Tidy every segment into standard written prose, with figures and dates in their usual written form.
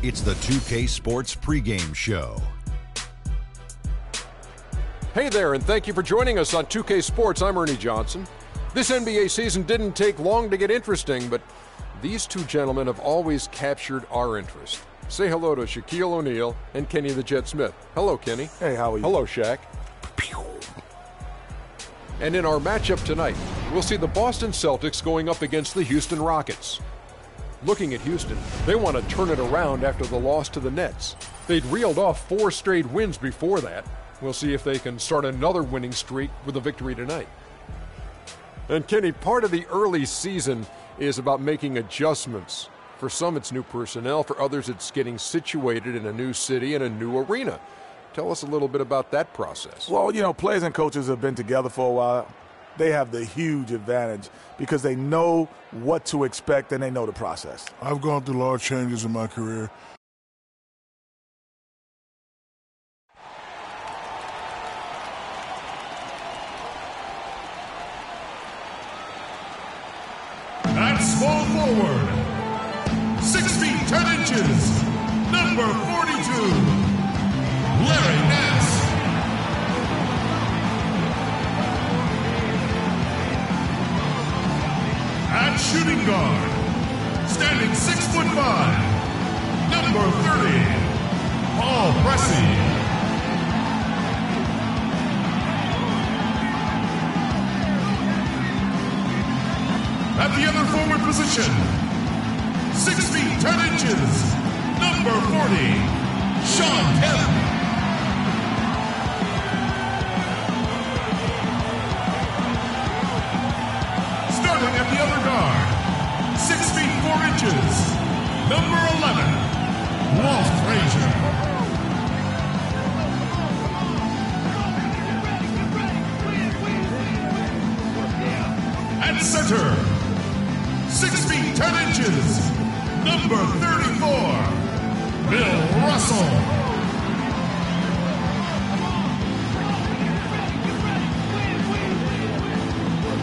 It's the 2K Sports pregame show. Hey there, and thank you for joining us on 2K Sports. I'm Ernie Johnson. This NBA season didn't take long to get interesting, but these two gentlemen have always captured our interest. Say hello to Shaquille O'Neal and Kenny the Jet Smith. Hello, Kenny. Hey, how are you? Hello, Shaq. And in our matchup tonight, we'll see the Boston Celtics going up against the Houston Rockets. Looking at Houston, they want to turn it around after the loss to the Nets. They'd reeled off 4 straight wins before that. We'll see if they can start another winning streak with a victory tonight. And Kenny, part of the early season is about making adjustments. For some, it's new personnel. For others, it's getting situated in a new city and a new arena. Tell us a little bit about that process. Well, you know, players and coaches have been together for a while. They have the huge advantage because they know what to expect and they know the process. I've gone through large changes in my career. At small forward, 6 feet 10 inches, number 42, Larry Nance. At shooting guard, standing 6'5", number 30, Paul Pressey. At the other forward position, 6 feet 10 inches, number 40, Shawn Kemp. Starting at the other guard, 6 feet 4 inches, number 11, Walt Frazier. At center, 6 feet 10 inches, number 34, Bill Russell.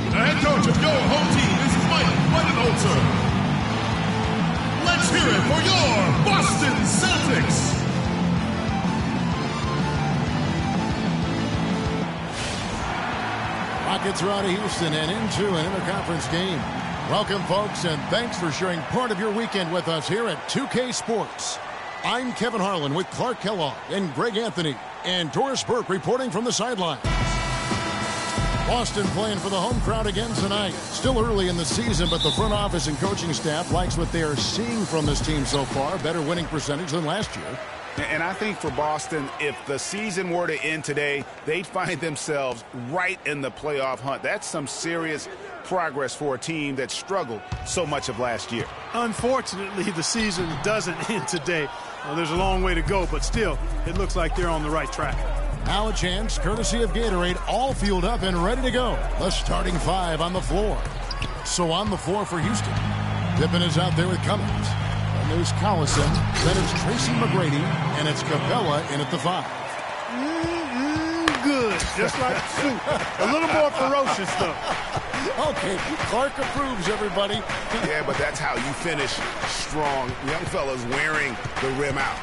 The head coach of your home team is Mike Budenholzer. Let's hear it for your Boston Celtics. Rockets are out of Houston and into an interconference game. Welcome, folks, and thanks for sharing part of your weekend with us here at 2K Sports. I'm Kevin Harlan with Clark Kellogg and Greg Anthony, and Doris Burke reporting from the sideline. Boston playing for the home crowd again tonight. Still early in the season, but the front office and coaching staff likes what they are seeing from this team so far. Better winning percentage than last year. And I think for Boston, if the season were to end today, they'd find themselves right in the playoff hunt. That's some serious progress for a team that struggled so much of last year. Unfortunately, the season doesn't end today. There's a long way to go, but still, it looks like they're on the right track. Now a chance, courtesy of Gatorade, all fueled up and ready to go. The starting 5 on the floor. So on the floor for Houston. Pippen is out there with Cummings. And there's Collison. Then it's Tracy McGrady. And it's Capella in at the 5. Good. Just like soup. A little more ferocious, though. Okay, Clark approves, everybody. Yeah, but that's how you finish strong. Young fellas wearing the rim out.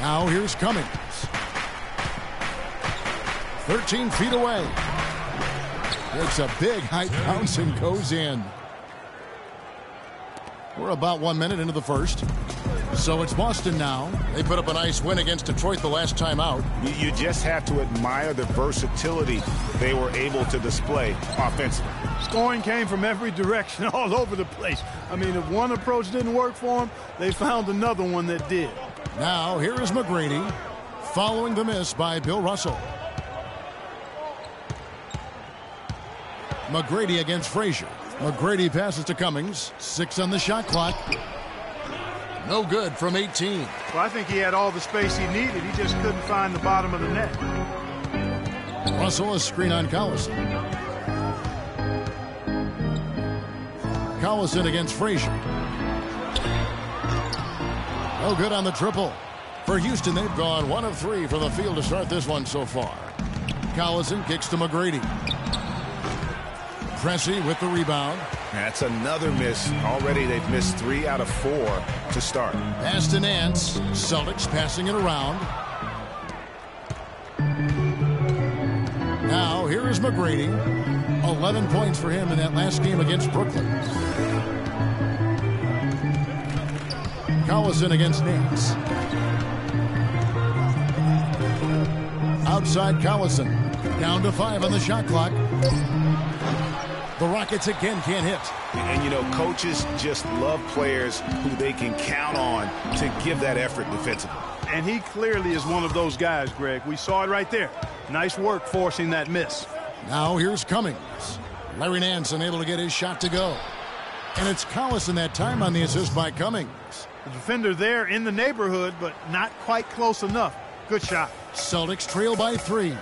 Now here's Cummings. 13 feet away. It's a big height bounce and goes in. We're about 1 minute into the first. So it's Boston now. They put up a nice win against Detroit the last time out. You just have to admire the versatility they were able to display offensively. Scoring came from every direction, all over the place. I mean, if one approach didn't work for them, they found another one that did. Now here is McGrady, following the miss by Bill Russell. McGrady against Frazier. McGrady passes to Cummings. 6 on the shot clock. No good from 18. Well, I think he had all the space he needed. He just couldn't find the bottom of the net. Russell, a screen on Collison. Collison against Frazier. No good on the triple. For Houston, they've gone 1 of 3 from the field to start this one so far. Collison kicks to McGrady. Pressey with the rebound. That's another miss. Already they've missed 3 out of 4 to start. Pass to Nance. Celtics passing it around. Now here is McGrady. 11 points for him in that last game against Brooklyn. Collison against Nance. Outside Collison. Down to 5 on the shot clock. The Rockets again can't hit. And, you know, coaches just love players who they can count on to give that effort defensively. And he clearly is one of those guys, Greg. We saw it right there. Nice work forcing that miss. Now here's Cummings. Larry Nance unable to get his shot to go. And it's Collison that time on the assist by Cummings. The defender there in the neighborhood, but not quite close enough. Good shot. Celtics trail by 3.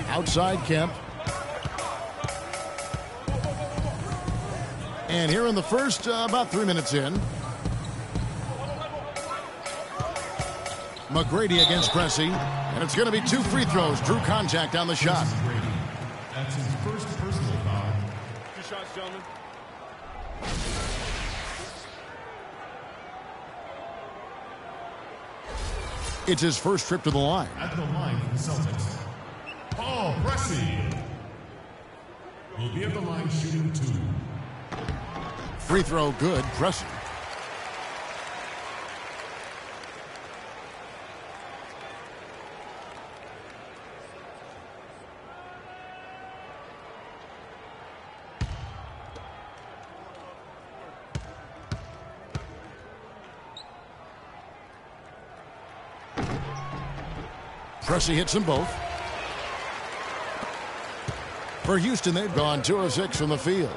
Outside Kemp. And here in the first, about 3 minutes in. McGrady against Pressey. And it's going to be 2 free throws. Drew contact on the shot. That's his first personal foul. 2 shots, gentlemen. It's his first trip to the line. At the line for the Celtics, Paul Pressey will be at the line shooting 2. Free throw good. Pressey. Pressey hits them both. For Houston, they've gone 2 of 6 from the field.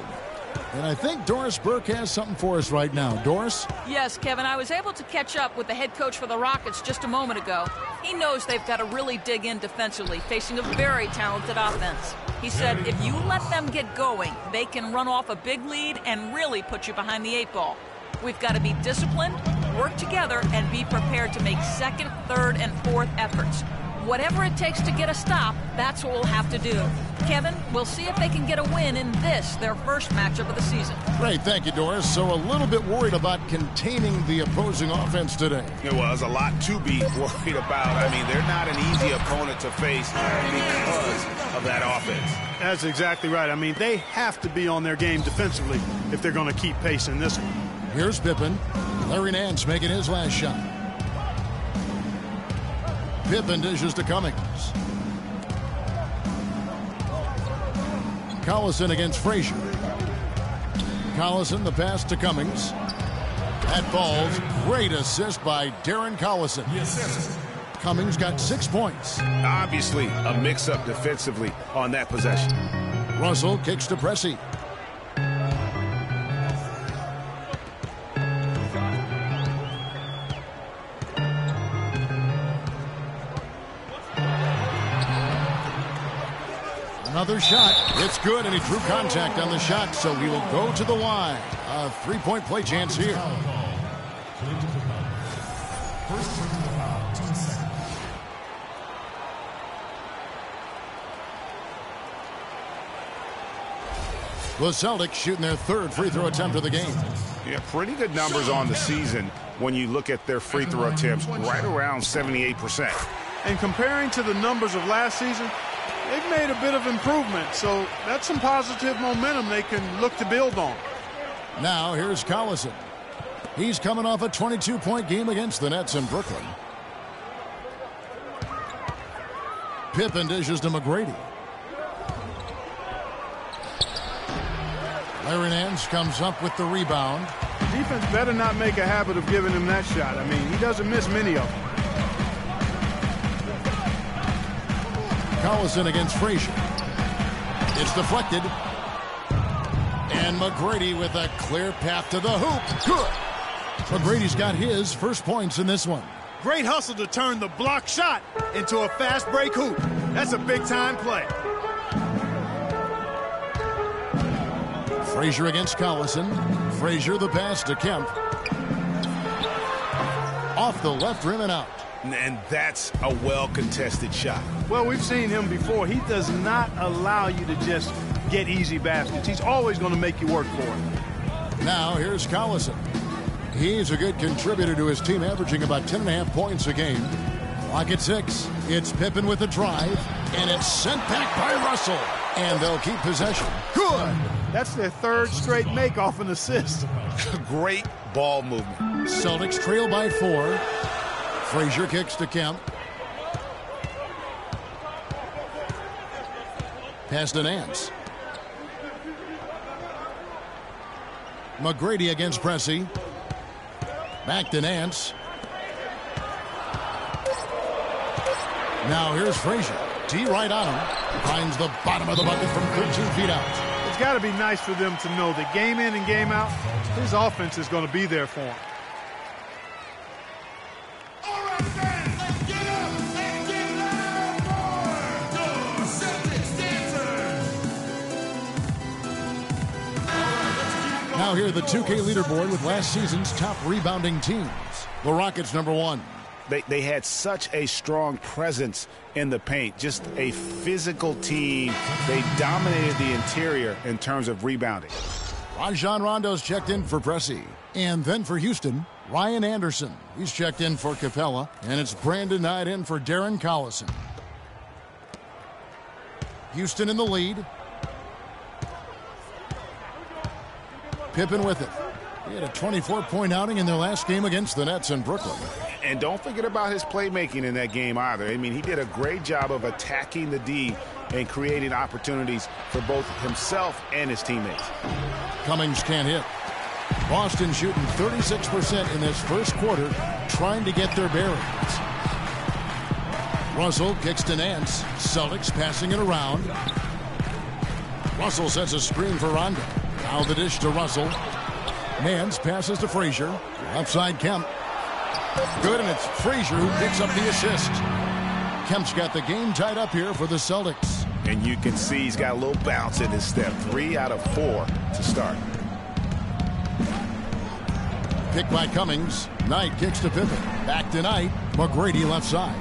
And I think Doris Burke has something for us right now. Doris? Yes, Kevin. I was able to catch up with the head coach for the Rockets just a moment ago. He knows they've got to really dig in defensively, facing a very talented offense. He said if you let them get going, they can run off a big lead and really put you behind the 8 ball. We've got to be disciplined, work together, and be prepared to make second, third, and fourth efforts. Whatever it takes to get a stop, that's what we'll have to do. Kevin, we'll see if they can get a win in this, their first matchup of the season. Great, thank you, Doris. So a little bit worried about containing the opposing offense today. Well, there's a lot to be worried about. I mean, they're not an easy opponent to face because of that offense. That's exactly right. I mean, they have to be on their game defensively if they're going to keep pace in this one. Here's Pippen. Larry Nance making his last shot. Pippen dishes to Cummings. Collison against Frazier. Collison, the pass to Cummings. That ball's great assist by Darren Collison. Cummings got 6 points. Obviously, a mix-up defensively on that possession. Russell kicks to Pressey. Another shot. It's good, and he drew contact on the shot, so he will go to the line. A 3-point play chance here. The Celtics shooting their 3rd free throw attempt of the game. Yeah, pretty good numbers on the season when you look at their free throw attempts, right around 78%. And comparing to the numbers of last season, they've made a bit of improvement, so that's some positive momentum they can look to build on. Now here's Collison. He's coming off a 22-point game against the Nets in Brooklyn. Pippen dishes to McGrady. Larry Nance comes up with the rebound. Defense better not make a habit of giving him that shot. I mean, he doesn't miss many of them. Collison against Frazier. It's deflected. And McGrady with a clear path to the hoop. Good. McGrady's got his first points in this one. Great hustle to turn the block shot into a fast break hoop. That's a big-time play. Frazier against Collison. Frazier the pass to Kemp. Off the left rim and out. And that's a well-contested shot. Well, we've seen him before. He does not allow you to just get easy baskets. He's always going to make you work for it. Now here's Collison. He's a good contributor to his team, averaging about 10.5 points a game. Clock at 6. It's Pippen with the drive, and it's sent back by Russell. And they'll keep possession. Good. That's their third straight make off an assist. Great ball movement. Celtics trail by 4. Frazier kicks to Kemp. Pass to Nance. McGrady against Pressey. Back to Nance. Now here's Frazier. T right on him. Finds the bottom of the bucket from 13 feet out. It's got to be nice for them to know that game in and game out, his offense is going to be there for him. All right, fans, let's get up and get loud for your Celtics dancers. Now here the 2K leaderboard with last season's top rebounding teams. The Rockets #1. They had such a strong presence in the paint, just a physical team. They dominated the interior in terms of rebounding. Rajon Rondo's checked in for Pressey. And then for Houston, Ryan Anderson. He's checked in for Capella. And it's Brandon Knight in for Darren Collison. Houston in the lead. Pippen with it. He had a 24-point outing in their last game against the Nets in Brooklyn. And don't forget about his playmaking in that game either. I mean, he did a great job of attacking the D and creating opportunities for both himself and his teammates. Cummings can't hit. Boston shooting 36% in this first quarter, trying to get their bearings. Russell kicks to Nance. Celtics passing it around. Russell sets a screen for Rondo. Now the dish to Russell. Nance passes to Frazier. Outside Kemp. Good, and it's Frazier who picks up the assist. Kemp's got the game tied up here for the Celtics. And you can see he's got a little bounce in his step. 3 out of 4 to start. Pick by Cummings. Knight kicks to Pippen. Back to Knight. McGrady left side.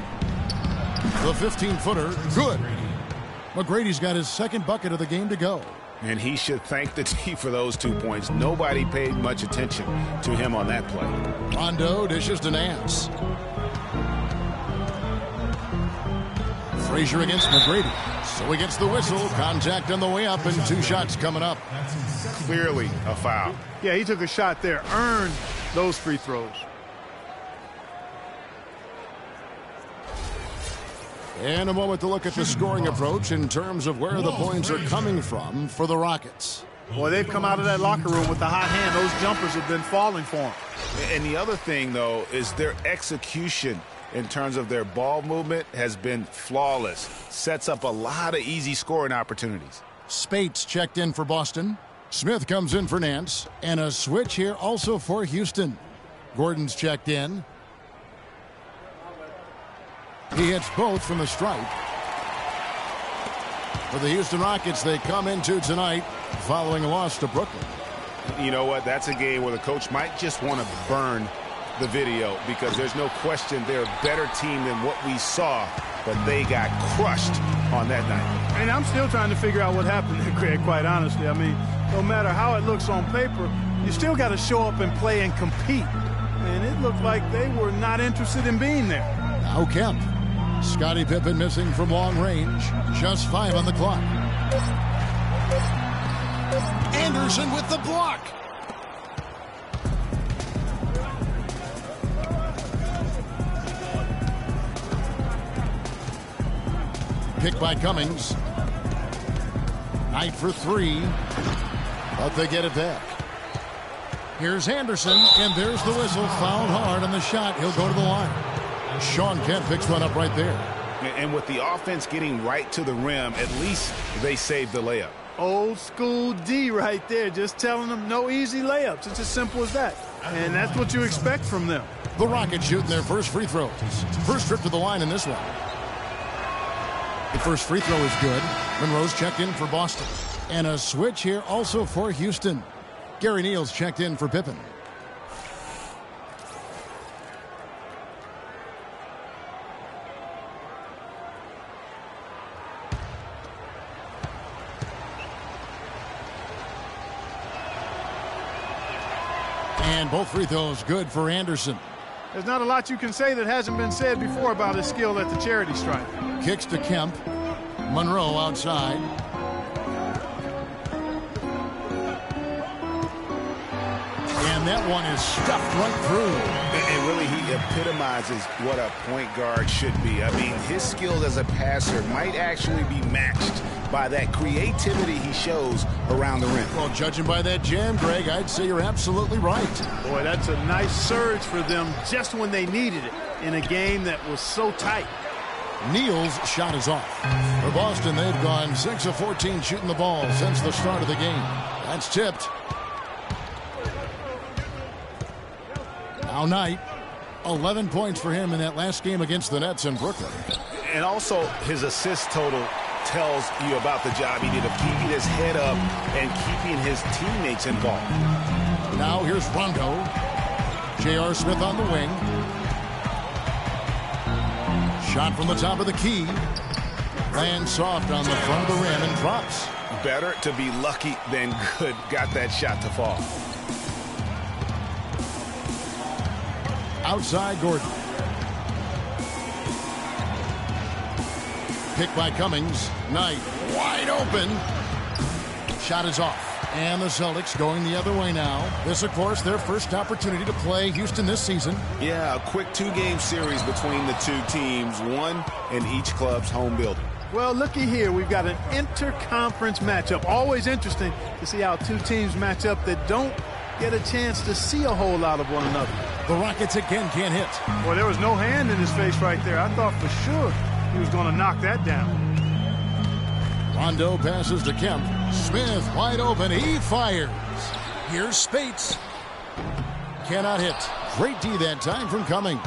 The 15-footer. Good. McGrady's got his second bucket of the game to go. And he should thank the D for those 2 points. Nobody paid much attention to him on that play. Rondo dishes to Nance. Frazier against McGrady. So he gets the whistle. Contact on the way up, and 2 shots coming up. Clearly a foul. Yeah, he took a shot there. Earned those free throws. And a moment to look at the scoring approach in terms of where the points are coming from for the Rockets. Boy, they've come out of that locker room with the hot hand. Those jumpers have been falling for them. And the other thing, though, is their execution in terms of their ball movement has been flawless. Sets up a lot of easy scoring opportunities. Spates checked in for Boston. Smith comes in for Nance. And a switch here also for Houston. Gordon's checked in. He hits both from the stripe. For the Houston Rockets, they come into tonight following a loss to Brooklyn. You know what? That's a game where the coach might just want to burn the video because there's no question they're a better team than what we saw, but they got crushed on that night. And I'm still trying to figure out what happened there, Craig, quite honestly. I mean, no matter how it looks on paper, you still got to show up and play and compete. And it looked like they were not interested in being there. Now Kemp. Scottie Pippen missing from long range. Just 5 on the clock. Anderson with the block. Pick by Cummings. Knight for 3. But they get it back. Here's Anderson, and there's the whistle. Fouled hard on the shot. He'll go to the line. Sean Kemp picks one up right there. And with the offense getting right to the rim, at least they saved the layup. Old school D right there, just telling them no easy layups. It's as simple as that. And that's what you expect from them. The Rockets shooting their first free throws. First trip to the line in this one. The first free throw is good. Monroe's checked in for Boston. And a switch here also for Houston. Gary Neal's checked in for Pippen. And both free throws good for Anderson. There's not a lot you can say that hasn't been said before about his skill at the charity stripe. Kicks to Kemp. Monroe outside. And that one is stuffed right through. And really, he epitomizes what a point guard should be. I mean, his skills as a passer might actually be matched by that creativity he shows around the rim. Well, judging by that jam, Greg, I'd say you're absolutely right. Boy, that's a nice surge for them just when they needed it in a game that was so tight. Neal's shot is off. For Boston, they've gone 6 of 14 shooting the ball since the start of the game. That's tipped. Now Knight, 11 points for him in that last game against the Nets in Brooklyn. And also, his assist total tells you about the job he did of keeping his head up and keeping his teammates involved. Now here's Rondo. J.R. Smith on the wing. Shot from the top of the key. Lands soft on the front of the rim and drops. Better to be lucky than good. Got that shot to fall. Outside Gordon. Picked by Cummings. Knight wide open. Shot is off. And the Celtics going the other way now. This, of course, their first opportunity to play Houston this season. Yeah, a quick 2-game series between the two teams, one in each club's home building. Well, looky here. We've got an interconference matchup. Always interesting to see how two teams match up that don't get a chance to see a whole lot of one another. The Rockets again can't hit. Well, there was no hand in his face right there. I thought for sure he was going to knock that down. Rondo passes to Kemp. Smith wide open. He fires. Here's Spates. Cannot hit. Great D that time from Cummings.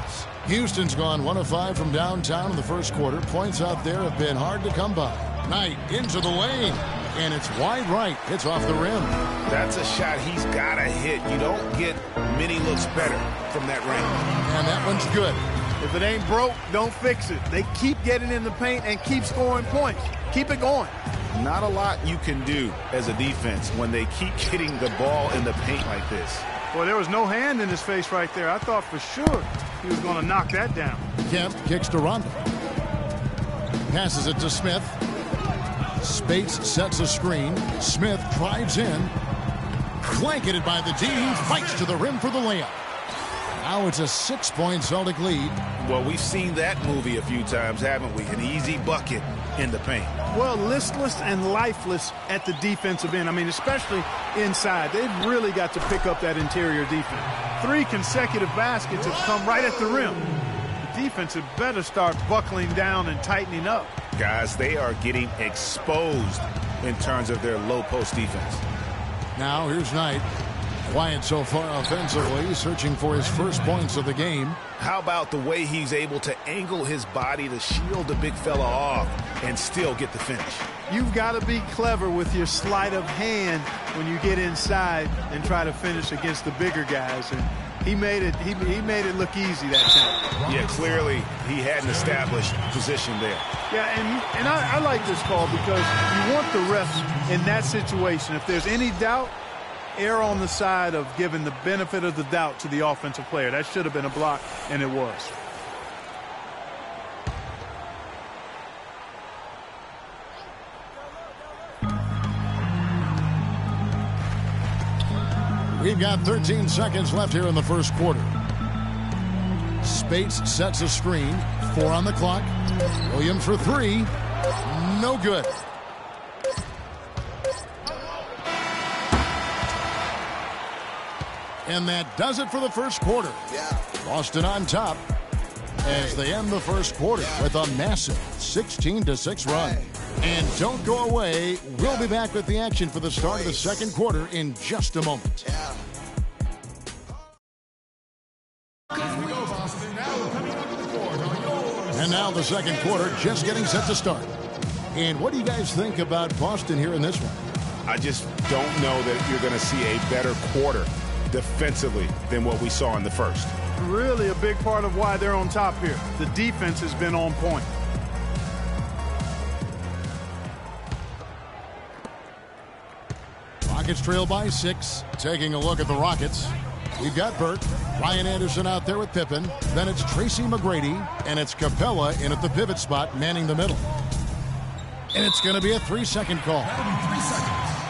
Houston's gone 1 of 5 from downtown in the first quarter. Points out there have been hard to come by. Knight into the lane. And it's wide right. It's off the rim. That's a shot he's got to hit. You don't get many looks better from that range. And that one's good. If it ain't broke, don't fix it. They keep getting in the paint and keep scoring points. Keep it going. Not a lot you can do as a defense when they keep getting the ball in the paint like this. Boy, there was no hand in his face right there. I thought for sure he was going to knock that down. Kemp kicks to Rondo. Passes it to Smith. Spates sets a screen. Smith drives in. Blanketed by the D. Fights to the rim for the layup. Now it's a 6-point Celtic lead. Well, we've seen that movie a few times, haven't we? An easy bucket in the paint. Well, listless and lifeless at the defensive end. I mean, especially inside. They've really got to pick up that interior defense. 3 consecutive baskets have come right at the rim. The defense had better start buckling down and tightening up. Guys, they are getting exposed in terms of their low post defense. Now here's Knight. Quiet so far offensively, searching for his first points of the game. How about the way he's able to angle his body to shield the big fella off and still get the finish? You've got to be clever with your sleight of hand when you get inside and try to finish against the bigger guys. And he made it look easy that time. Yeah, clearly he had an established position there. Yeah, and I like this call because you want the refs in that situation. If there's any doubt, err on the side of giving the benefit of the doubt to the offensive player. That should have been a block, and it was. We've got 13 seconds left here in the first quarter. Spates sets a screen. 4 on the clock. Williams for 3. No good. And that does it for the first quarter. Boston on top as they end the first quarter with a massive 16-6 run. And don't go away. We'll be back with the action for the start of the second quarter in just a moment. And now the second quarter just getting set to start. And what do you guys think about Boston here in this one? I just don't know that you're going to see a better quarter defensively than what we saw in the first. Really a big part of why they're on top here. The defense has been on point. Rockets trail by 6. Taking a look at the Rockets. We've got Burt, Ryan Anderson out there with Pippen. Then it's Tracy McGrady, and it's Capella in at the pivot spot, manning the middle. And it's going to be a 3-second call.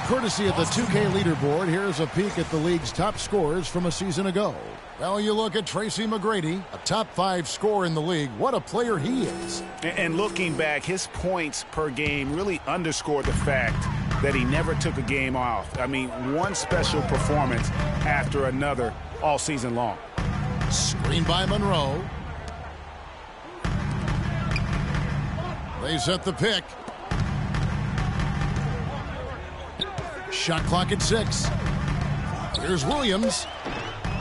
Courtesy of the 2K leaderboard, here's a peek at the league's top scorers from a season ago. Well, you look at Tracy McGrady, a top 5 scorer in the league. What a player he is. And looking back, his points per game really underscore the fact that he never took a game off. I mean, one special performance after another all season long. Screen by Monroe. They set the pick. Shot clock at 6. Here's Williams.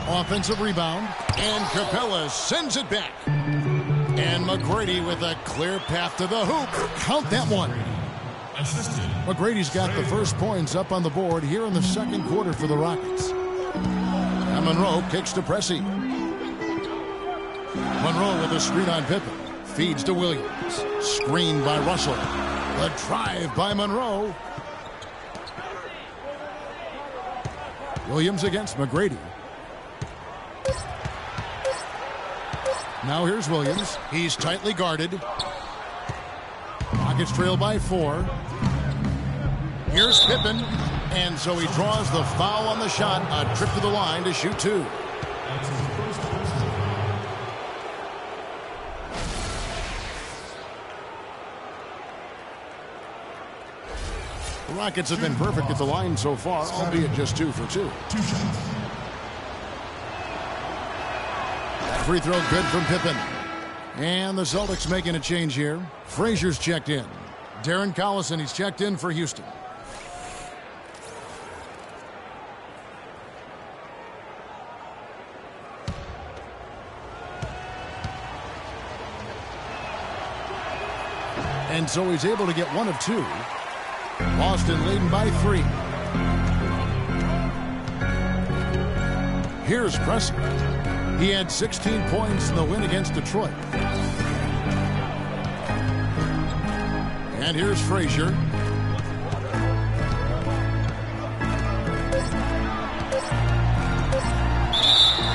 Offensive rebound. And Capella sends it back. And McGrady with a clear path to the hoop. Count that one. McGrady's got the first points up on the board here in the second quarter for the Rockets. And Monroe kicks to Pressey. Monroe with a screen on Pippen. Feeds to Williams. Screen by Russell. The drive by Monroe. Williams against McGrady. Now here's Williams. He's tightly guarded. Rockets trail by 4. Here's Pippen. And so he draws the foul on the shot. A trip to the line to shoot 2. The Rockets have been perfect at the line so far, albeit just 2 for 2. That free throw good from Pippen. And the Celtics making a change here. Frazier's checked in. Darren Collison, he's checked in for Houston. And so he's able to get 1 of 2. Boston leading by 3. Here's Pressey. He had 16 points in the win against Detroit. And here's Frazier.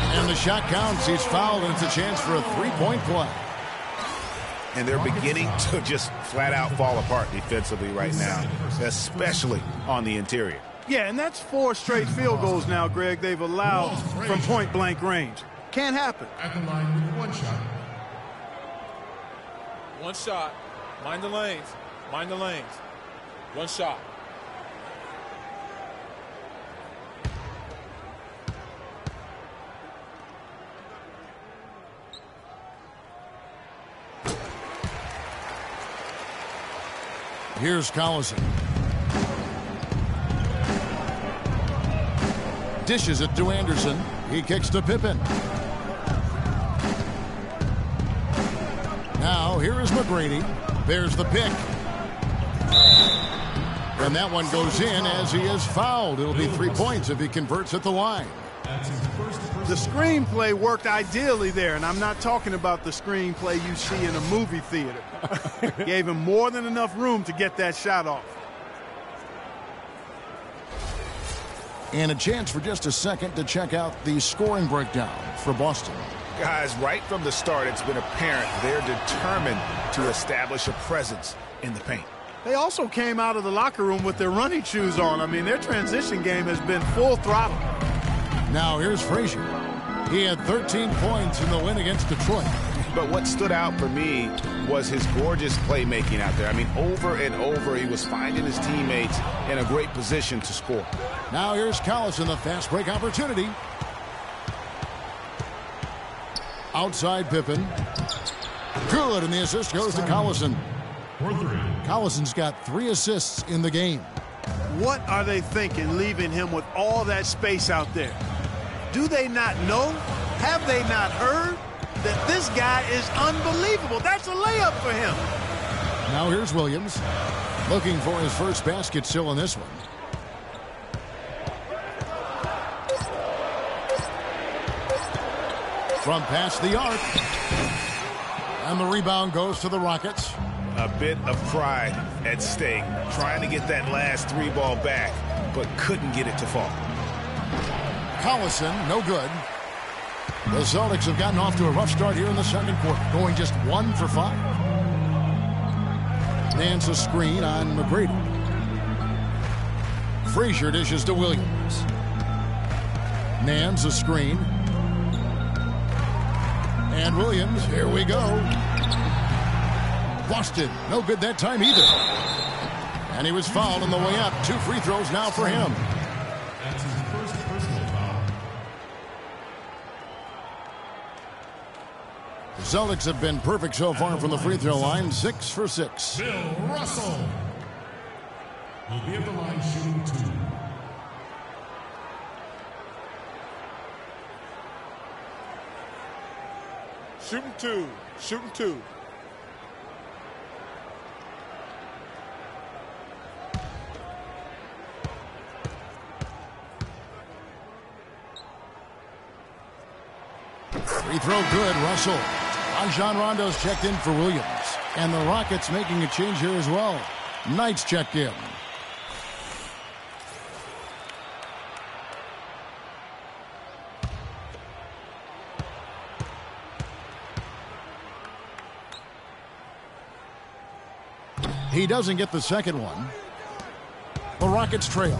And the shot counts. He's fouled, and it's a chance for a 3-point play. And they're beginning to just flat out fall apart defensively right now, especially on the interior. Yeah, and that's 4 straight field goals now, Greg, they've allowed from point-blank range. Can't happen. At the line with 1 shot. 1 shot. Mind the lanes. Mind the lanes. 1 shot. Here's Collison. Dishes it to Anderson. He kicks to Pippen. Now here is McGrady. There's the pick. And that one goes in as he is fouled. It'll be 3 points if he converts at the line. The screenplay worked ideally there, and I'm not talking about the screenplay you see in a movie theater. Gave him more than enough room to get that shot off. And a chance for just a second to check out the scoring breakdown for Boston. Guys, right from the start, it's been apparent they're determined to establish a presence in the paint. They also came out of the locker room with their running shoes on. I mean, their transition game has been full throttle. Now here's Frazier. He had 13 points in the win against Detroit. But what stood out for me was his gorgeous playmaking out there. I mean, over and over, he was finding his teammates in a great position to score. Now here's Collison, the fast break opportunity. Outside Pippen. Good, and the assist goes to Collison. Collison's got 3 assists in the game. What are they thinking, leaving him with all that space out there? Do they not know? Have they not heard that this guy is unbelievable? That's a layup for him. Now here's Williams, looking for his first basket still in this one. From past the arc. And the rebound goes to the Rockets. A bit of pride at stake, trying to get that last 3 ball back, but couldn't get it to fall. Collison, no good. The Celtics have gotten off to a rough start here in the second quarter, going just 1 for 5. Nance a screen on McGrady. Frazier dishes to Williams. Nance a screen. And Williams, here we go. Boston, no good that time either. And he was fouled on the way up. 2 free throws now for him. That's his first personal foul. The Celtics have been perfect so far from the free throw line, 6 for 6. Bill Russell will be at the line shooting 2. Shooting 2. Shooting 2. Free throw good, Russell. Rajon Rondo's checked in for Williams. And the Rockets making a change here as well. Knight's checked in. He doesn't get the second one. The Rockets trail.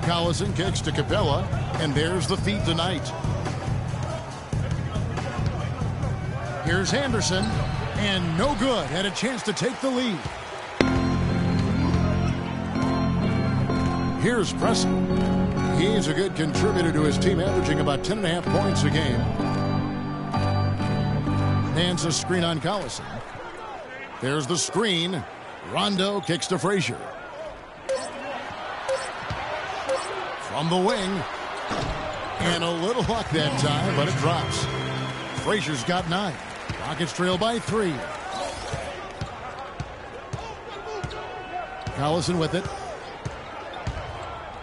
Collison kicks to Capella, and there's the feed tonight. Here's Anderson, and no good. Had a chance to take the lead. Here's Preston. He's a good contributor to his team, averaging about 10.5 points a game. Nance a screen on Collison. There's the screen. Rondo kicks to Frazier. From the wing. And a little luck that time, but it drops. Frazier's got 9. Rockets trail by 3. Collison with it.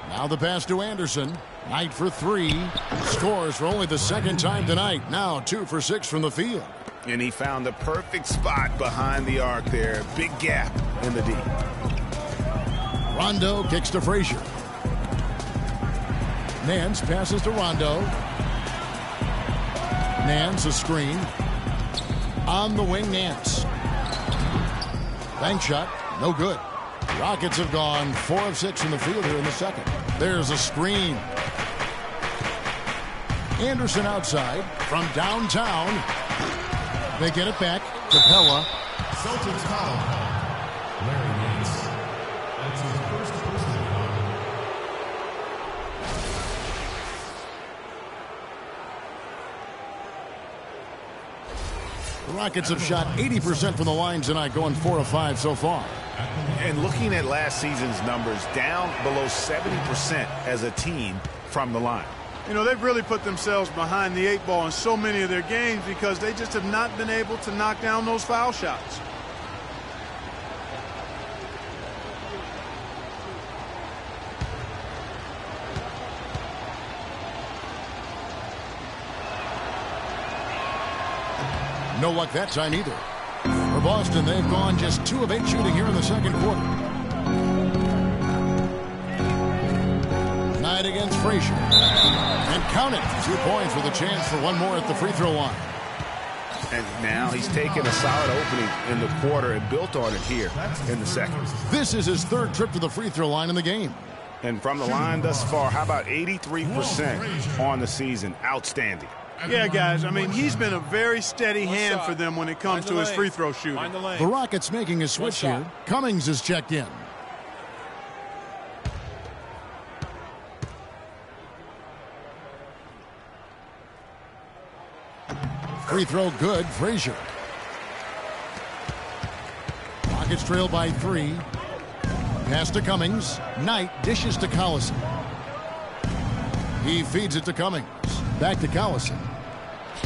Now the pass to Anderson. Knight for 3. Scores for only the second time tonight. Now 2 for 6 from the field. And he found the perfect spot behind the arc there. Big gap in the D. Rondo kicks to Frazier. Nance passes to Rondo. Nance a screen. On the wing, Nance. Bank shot, no good. Rockets have gone 4 of 6 in the field here in the second. There's a screen. Anderson outside from downtown. They get it back. Capella. Celtics foul. Larry Nance. That's his first personal foul. The Rockets have shot 80% from the line tonight, going 4 of 5 so far. And looking at last season's numbers, down below 70% as a team from the line. You know, they've really put themselves behind the 8 ball in so many of their games because they just have not been able to knock down those foul shots. No luck that time either. For Boston, they've gone just 2 of 8 shooting here in the second quarter. Knight against Frazier. And count it. 2 points with a chance for one more at the free throw line. And now he's taken a solid opening in the quarter and built on it here in the second. This is his 3rd trip to the free throw line in the game. And from the line thus far, how about 83% on the season? Outstanding. Yeah, guys, I mean, he's been a very steady hand for them when it comes to his free throw shooting. The Rockets making a switch here. Cummings is checked in. Free throw good, Frazier. Rockets trail by 3. Pass to Cummings. Knight dishes to Collison. He feeds it to Cummings. Back to Collison.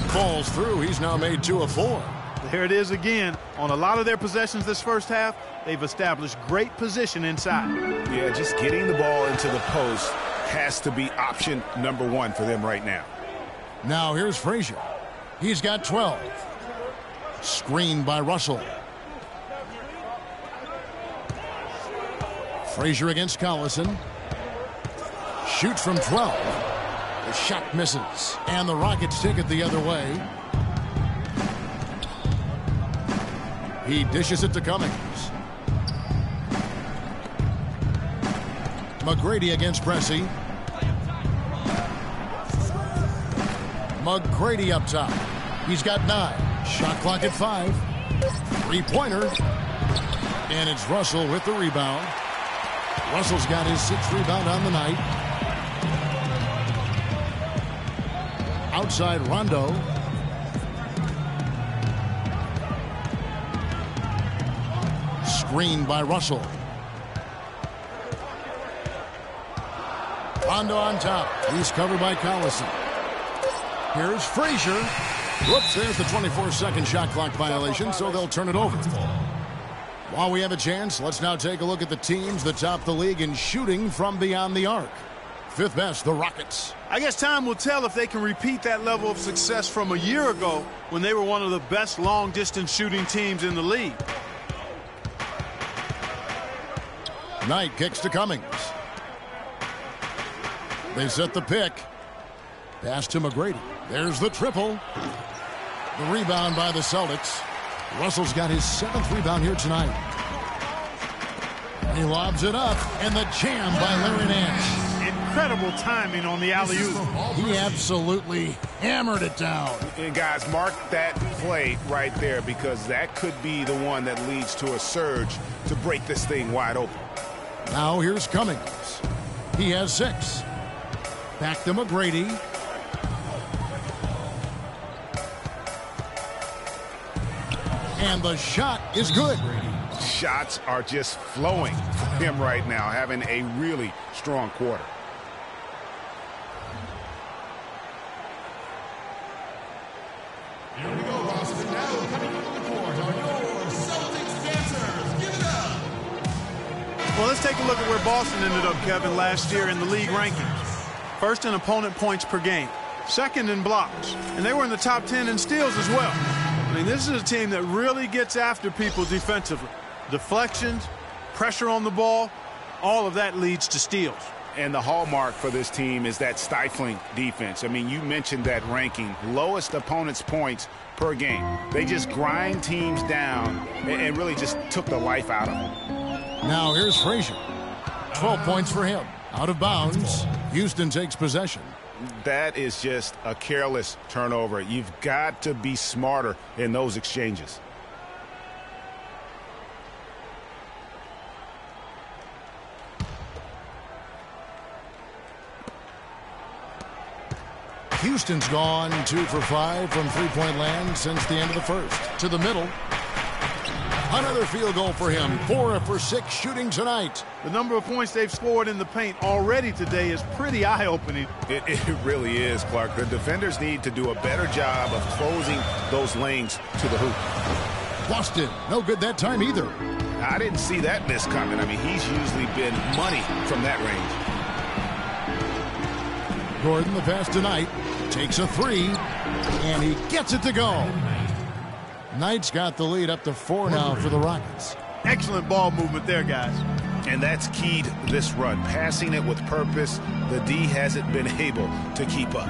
Falls through. He's now made 2 of 4. There it is again. On a lot of their possessions this first half, they've established great position inside. Yeah, just getting the ball into the post has to be option number 1 for them right now. Now here's Frazier. He's got 12. Screened by Russell. Frazier against Collison. Shoots from 12. The shot misses, and the Rockets take it the other way. He dishes it to Cummings. McGrady against Pressey. McGrady up top. He's got 9. Shot clock at 5. 3-pointer. And it's Russell with the rebound. Russell's got his 6th rebound on the night. Outside Rondo. Screened by Russell. Rondo on top. He's covered by Collison. Here's Frazier. Whoops, there's the 24-second shot clock violation, so they'll turn it over. While we have a chance, let's now take a look at the teams that top the league in shooting from beyond the arc. 5th best, the Rockets. I guess time will tell if they can repeat that level of success from a year ago when they were one of the best long-distance shooting teams in the league. Knight kicks to Cummings. They set the pick. Pass to McGrady. There's the triple. The rebound by the Celtics. Russell's got his 7th rebound here tonight. He lobs it up, and the jam by Larry Nance. Incredible timing on the alley-oop. He absolutely hammered it down. And guys, mark that play right there, because that could be the one that leads to a surge to break this thing wide open. Now here's Cummings. He has 6. Back to McGrady. And the shot is good. Shots are just flowing for him right now, having a really strong quarter. Here we go, Boston. Now coming on the court are your Celtics dancers. Give it up. Well, let's take a look at where Boston ended up, Kevin, last year in the league rankings. First in opponent points per game. Second in blocks. And they were in the top 10 in steals as well. I mean, this is a team that really gets after people defensively. Deflections, pressure on the ball, all of that leads to steals. And the hallmark for this team is that stifling defense. I mean, you mentioned that ranking. Lowest opponent's points per game. They just grind teams down and really just took the life out of them. Now here's Frazier. 12 points for him. Out of bounds. Houston takes possession. That is just a careless turnover. You've got to be smarter in those exchanges. Houston's gone 2 for 5 from three-point land since the end of the first. To the middle. Another field goal for him. 4 for 6 shooting tonight. The number of points they've scored in the paint already today is pretty eye-opening. It really is, Clark. The defenders need to do a better job of closing those lanes to the hoop. Boston, no good that time either. I didn't see that miss coming. I mean, he's usually been money from that range. Gordon, the pass tonight, takes a 3, and he gets it to go. Knight's got the lead up to 4 now for the Rockets. Excellent ball movement there, guys. And that's keyed this run. Passing it with purpose. The D hasn't been able to keep up.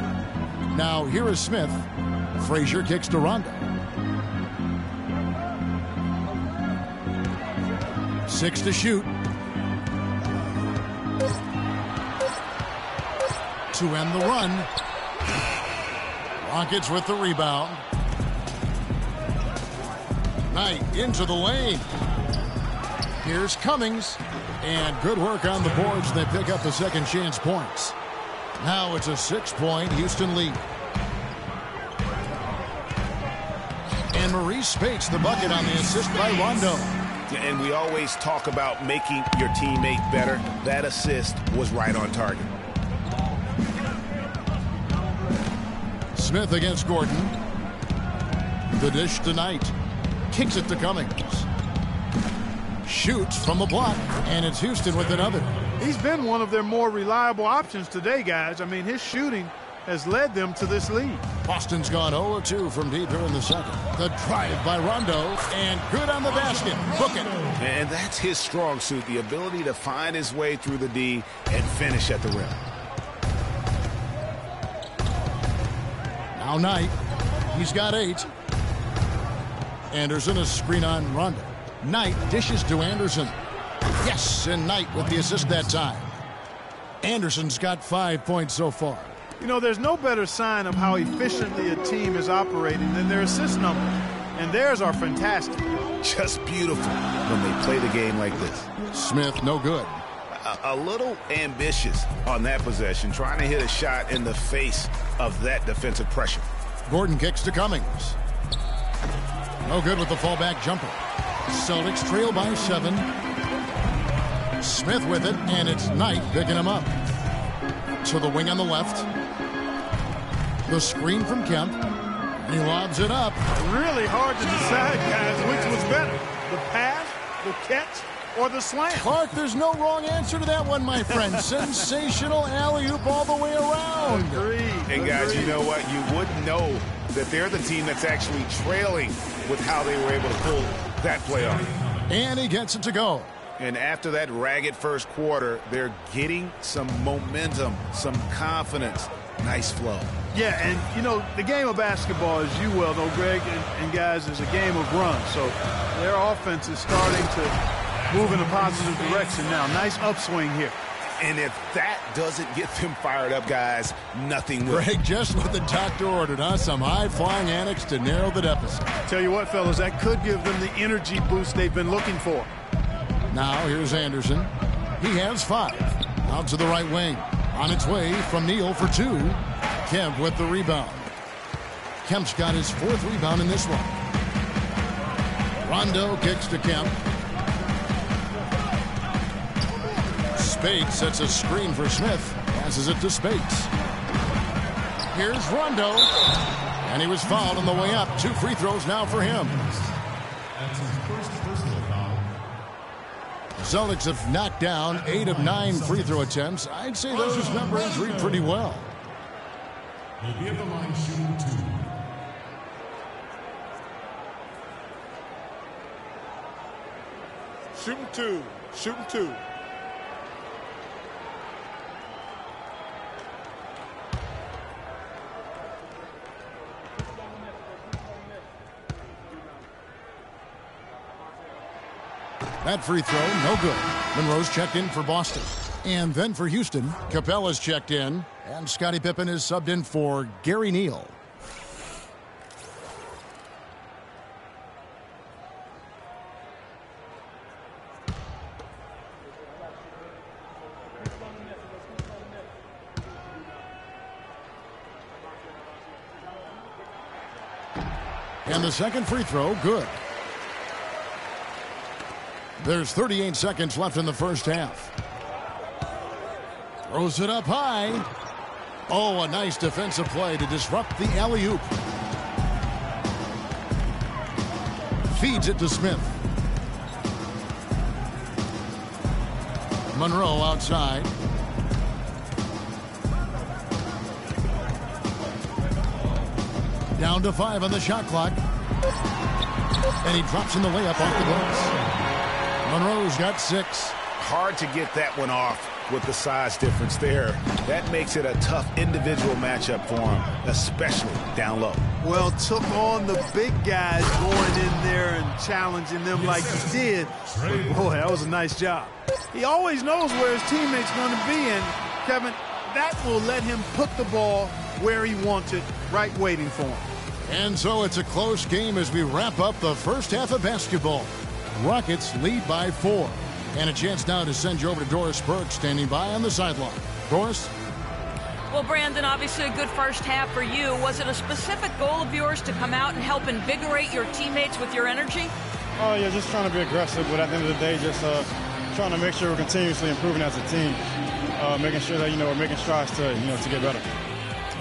Now here is Smith. Frazier kicks to Rondo. 6 to shoot. To end the run. Rockets with the rebound. Knight into the lane. Here's Cummings. And good work on the boards. They pick up the second chance points. Now it's a 6-point Houston lead. And Maurice Spates the bucket on the assist by Rondo. And we always talk about making your teammate better. That assist was right on target. Smith against Gordon. The dish tonight. Kicks it to Cummings. Shoots from the block, and it's Houston with another. He's been one of their more reliable options today, guys. I mean, his shooting has led them to this lead. Boston's gone 0-2 from deep here in the second. The drive by Rondo, and good on the basket. Book it. And that's his strong suit, the ability to find his way through the D and finish at the rim. Now Knight. He's got 8. Anderson, a screen on Rondo. Knight dishes to Anderson. Yes, and Knight with the assist that time. Anderson's got 5 points so far. You know, there's no better sign of how efficiently a team is operating than their assist numbers. And theirs are fantastic. Just beautiful when they play the game like this. Smith, no good. A little ambitious on that possession, trying to hit a shot in the face of that defensive pressure. Gordon kicks to Cummings. No good with the fallback jumper. Celtics trail by 7. Smith with it, and it's Knight picking him up. To the wing on the left. The screen from Kemp. He lobs it up. Really hard to decide, guys, which was better. The pass, the catch, or the slam. Clark, there's no wrong answer to that one, my friend. Sensational alley-oop all the way around. Agreed. And guys, you know what? You wouldn't know that they're the team that's actually trailing with how they were able to pull that play off. And he gets it to go. And after that ragged first quarter, they're getting some momentum, some confidence. Nice flow. Yeah, and, you know, the game of basketball, as you well know, Greg, and guys, is a game of runs. So their offense is starting to move in a positive direction now. Nice upswing here. And if that doesn't get them fired up, guys, nothing will. Greg, just what the doctor ordered, huh? Some high-flying antics to narrow the deficit. Tell you what, fellas, that could give them the energy boost they've been looking for. Now here's Anderson. He has 5. Out to the right wing. On its way from Neal for 2. Kemp with the rebound. Kemp's got his 4th rebound in this one. Rondo kicks to Kemp. Spade sets a screen for Smith. Passes it to Spades. Here's Rondo. And he was fouled on the way up. 2 free throws now for him. Celtics have knocked down 8 of 9 free throw attempts. I'd say those numbers read pretty well. He'll be at the line shooting 2. Shooting 2. Shooting 2. That free throw, no good. Monroe's checked in for Boston. And then for Houston, Capella's checked in. And Scottie Pippen is subbed in for Gary Neal. And the second free throw, good. There's 38 seconds left in the first half. Throws it up high. Oh, a nice defensive play to disrupt the alley-oop. Feeds it to Smith. Monroe outside. Down to 5 on the shot clock. And he drops in the layup off the glass. Monroe's got 6. Hard to get that one off with the size difference there. That makes it a tough individual matchup for him, especially down low. Well, took on the big guys going in there and challenging them like he did. But boy, that was a nice job. He always knows where his teammate's going to be, and Kevin, that will let him put the ball where he wants it, right waiting for him. And so it's a close game as we wrap up the first half of basketball. Rockets lead by 4. And a chance now to send you over to Doris Burke, standing by on the sideline. Doris? Well, Brandon, obviously a good first half for you. Was it a specific goal of yours to come out and help invigorate your teammates with your energy? Oh, yeah, just trying to be aggressive, but at the end of the day, just trying to make sure we're continuously improving as a team, making sure that, we're making strides to get better.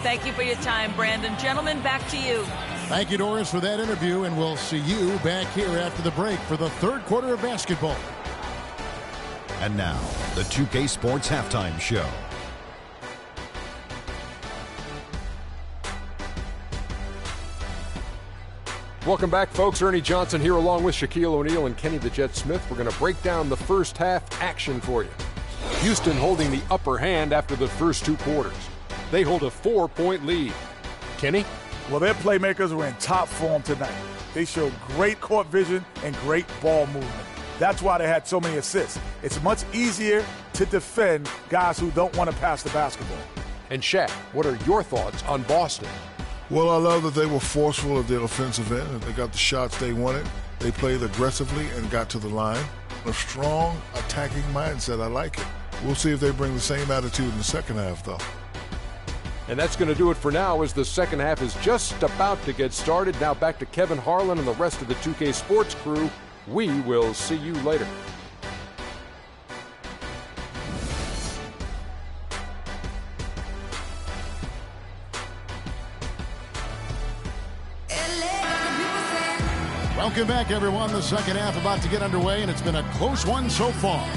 Thank you for your time, Brandon. Gentlemen, back to you. Thank you, Doris, for that interview, and we'll see you back here after the break for the third quarter of basketball. And now, the 2K Sports Halftime Show. Welcome back, folks. Ernie Johnson here along with Shaquille O'Neal and Kenny the Jet Smith. We're going to break down the first half action for you. Houston holding the upper hand after the first 2 quarters. They hold a 4-point lead. Kenny? Well, their playmakers were in top form tonight. They showed great court vision and great ball movement. That's why they had so many assists. It's much easier to defend guys who don't want to pass the basketball. And Shaq, what are your thoughts on Boston? Well, I love that they were forceful at their offensive end. They got the shots they wanted. They played aggressively and got to the line. A strong attacking mindset. I like it. We'll see if they bring the same attitude in the second half, though. And that's going to do it for now as the second half is just about to get started. Now back to Kevin Harlan and the rest of the 2K Sports crew. We will see you later. Welcome back, everyone. The second half about to get underway, and it's been a close one so far.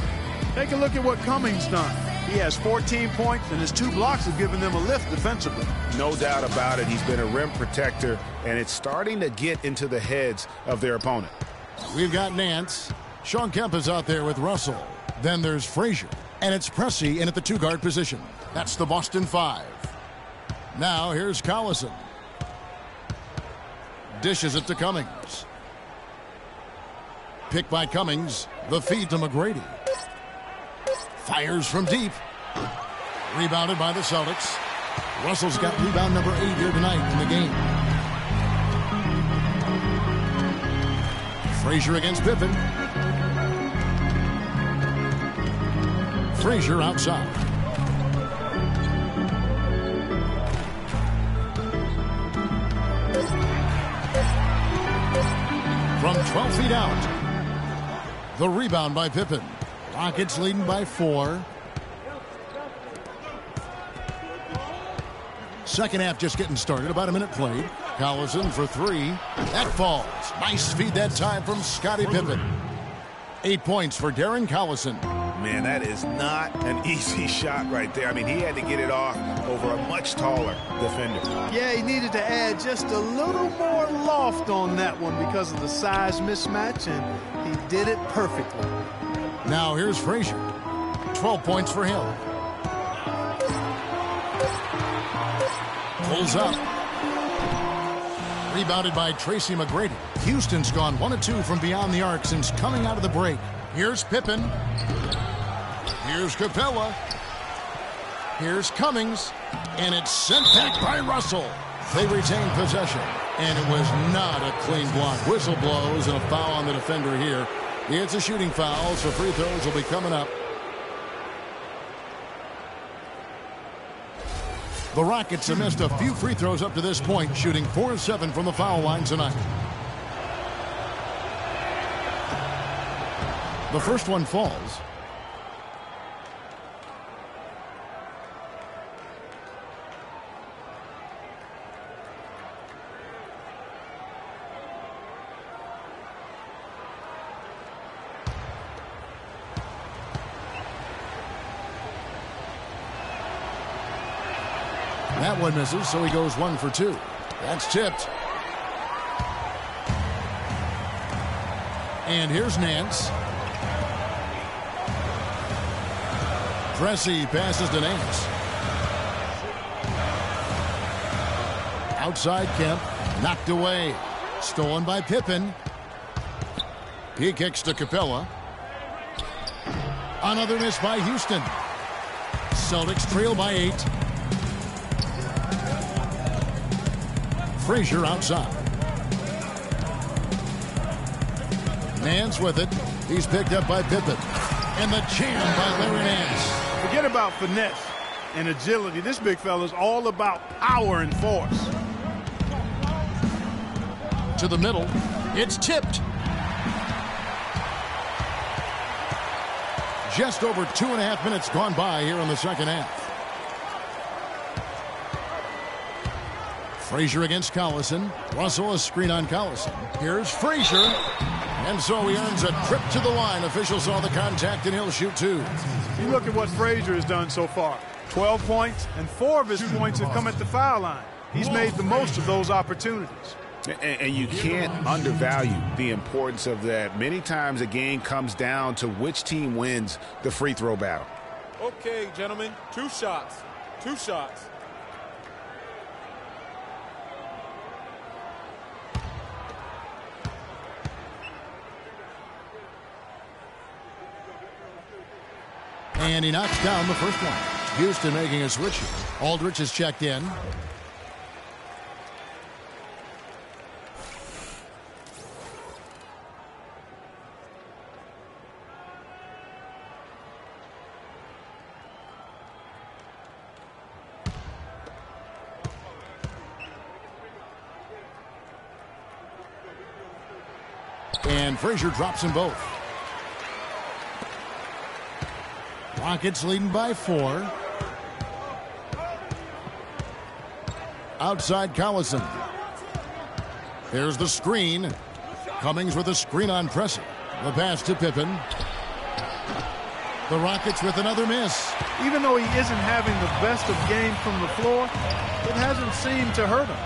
Take a look at what Cummings done. He has 14 points, and his 2 blocks have given them a lift defensively. No doubt about it. He's been a rim protector, and it's starting to get into the heads of their opponent. We've got Nance. Sean Kemp is out there with Russell. Then there's Frazier, and it's Pressey in at the 2-guard position. That's the Boston 5. Now here's Collison. Dishes it to Cummings. Picked by Cummings. The feed to McGrady. Fires from deep. Rebounded by the Celtics. Russell's got rebound number 8 here tonight in the game. Frazier against Pippen. Frazier outside. From 12 feet out. The rebound by Pippen. Rockets leading by 4. Second half just getting started. About a minute played. Collison for 3. That falls. Nice feed that time from Scottie Pippen. 8 points for Darren Collison. Man, that is not an easy shot right there. I mean, he had to get it off over a much taller defender. Yeah, he needed to add just a little more loft on that one because of the size mismatch, and he did it perfectly. Now here's Frazier. 12 points for him. Pulls up. Rebounded by Tracy McGrady. Houston's gone 1 of 2 from beyond the arc since coming out of the break. Here's Pippen. Here's Capella. Here's Cummings. And it's sent back by Russell. They retain possession. And it was not a clean block. Whistle blows and a foul on the defender here. It's a shooting foul, so free throws will be coming up. The Rockets have missed a few free throws up to this point, shooting 4 of 7 from the foul line tonight. The first one falls. That one misses, so he goes 1 for 2. That's tipped. And here's Nance. Pressey passes to Nance. Outside Kemp. Knocked away. Stolen by Pippen. He kicks to Capella. Another miss by Houston. Celtics trail by 8. Frazier outside. Nance with it. He's picked up by Pippen. And the jam by Larry Nance. Forget about finesse and agility. This big fella's all about power and force. To the middle. It's tipped. Just over 2.5 minutes gone by here in the second half. Frazier against Collison. Russell a screen on Collison. Here's Frazier. And so he earns a trip to the line. Officials saw the contact and he'll shoot 2. You look at what Frazier has done so far. 12 points, and 4 of his points have come at the foul line. He's made the most of those opportunities. And you can't undervalue the importance of that. Many times a game comes down to which team wins the free throw battle. Okay, gentlemen, 2 shots. 2 shots. And he knocks down the first one. Houston making a switch. Aldridge is checked in. And Frazier drops them both. Rockets leading by 4. Outside Collison. There's the screen. Cummings with a screen on Pressing. The pass to Pippen. The Rockets with another miss. Even though he isn't having the best of game from the floor, it hasn't seemed to hurt him.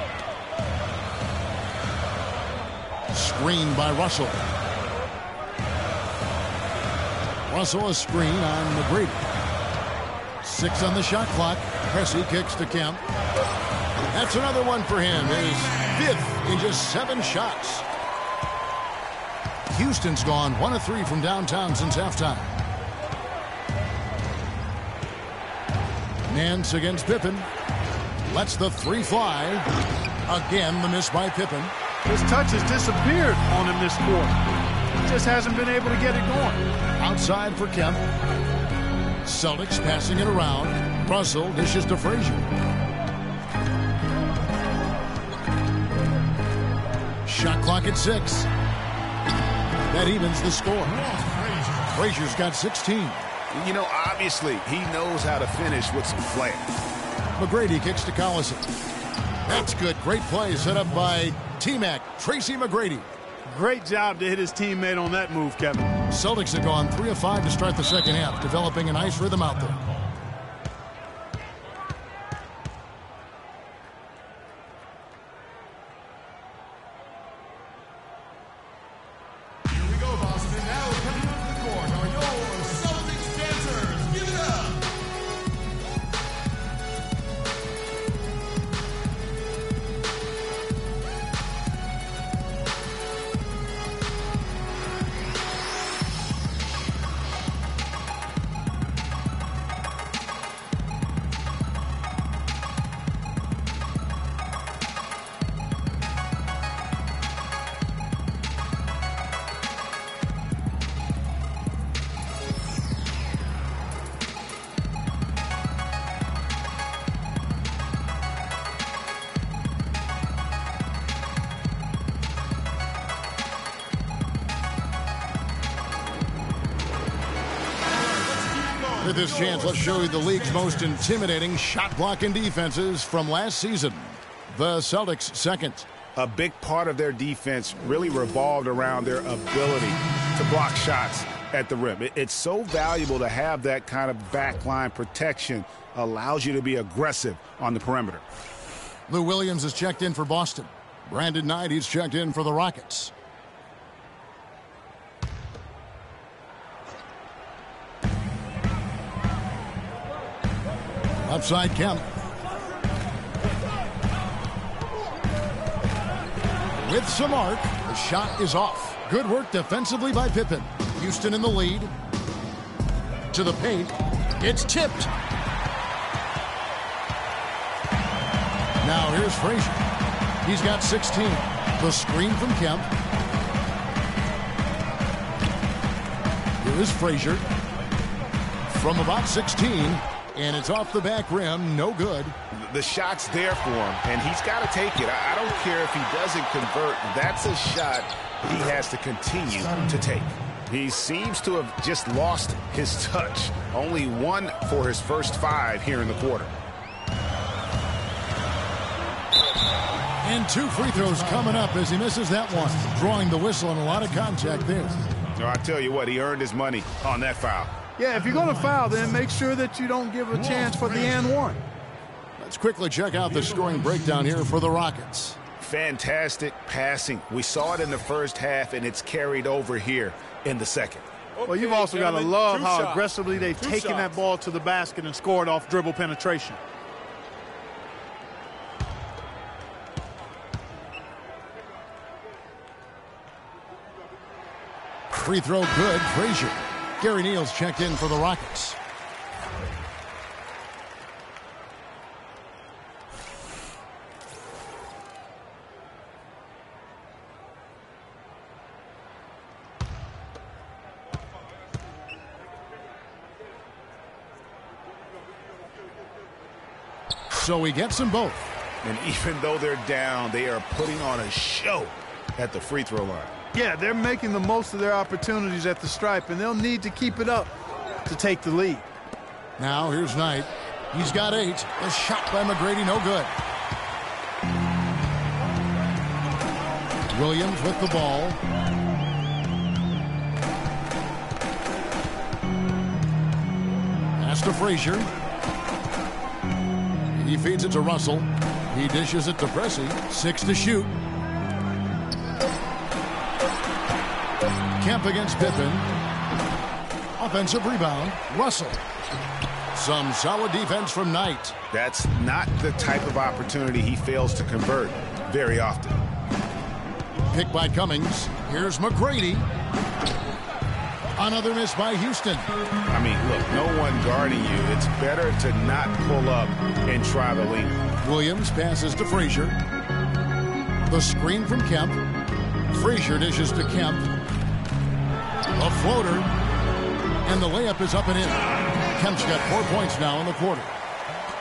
Screen by Russell. Russell a screen on McGrady. 6 on the shot clock. Pressey kicks to Kemp. That's another one for him. His 5th in just 7 shots. Houston's gone 1 of 3 from downtown since halftime. Nance against Pippen. Lets the 3 fly. Again, the miss by Pippen. His touch has disappeared on him this quarter. He just hasn't been able to get it going. Outside for Kemp. Celtics passing it around. Russell dishes to Frazier. Shot clock at 6. That evens the score. Frazier's got 16. You know, obviously, he knows how to finish with some flair. McGrady kicks to Collison. That's good. Great play set up by T-Mac, Tracy McGrady. Great job to hit his teammate on that move, Kevin. Celtics have gone 3 of 5 to start the second half, developing a nice rhythm out there. Here we go, Boston. Now coming up to the court are your Celtics dancers. Give it up. With this chance, let's show you the league's most intimidating shot blocking defenses from last season. The Celtics second. A big part of their defense really revolved around their ability to block shots at the rim. It's so valuable to have that kind of backline protection. Allows you to be aggressive on the perimeter. Lou Williams is checked in for Boston. Brandon Knight, he's checked in for the Rockets. Upside Kemp. With some arc, the shot is off. Good work defensively by Pippen. Houston in the lead. To the paint. It's tipped. Now here's Frazier. He's got 16. The screen from Kemp. Here is Frazier. From about 16. And it's off the back rim. No good. The shot's there for him, and he's got to take it. I don't care if he doesn't convert. That's a shot he has to continue to take. He seems to have just lost his touch. Only 1 for his first 5 here in the quarter. And 2 free throws coming up as he misses that one. Drawing the whistle and a lot of contact there. So I tell you what, he earned his money on that foul. Yeah, if you're going to foul, then make sure that you don't give a chance for the and one. Let's quickly check out the scoring breakdown here for the Rockets. Fantastic passing. We saw it in the first half, and it's carried over here in the second. Well, you've also got to love how aggressively they've taken that ball to the basket and scored off dribble penetration. Free throw good, Frazier. Gary Neal's checked in for the Rockets. So he gets them both. And even though they're down, they are putting on a show at the free throw line. Yeah, they're making the most of their opportunities at the stripe, and they'll need to keep it up to take the lead. Now here's Knight. He's got 8. The shot by McGrady, no good. Williams with the ball. Pass to Frazier. He feeds it to Russell. He dishes it to Pressey. 6 to shoot. Kemp against Pippen. Offensive rebound. Russell. Some solid defense from Knight. That's not the type of opportunity he fails to convert very often. Pick by Cummings. Here's McGrady. Another miss by Houston. I mean, look, no one guarding you. It's better to not pull up and try the lane. Williams passes to Frazier. The screen from Kemp. Frazier dishes to Kemp. A floater. And the layup is up and in. Kemp's got 4 points now in the quarter.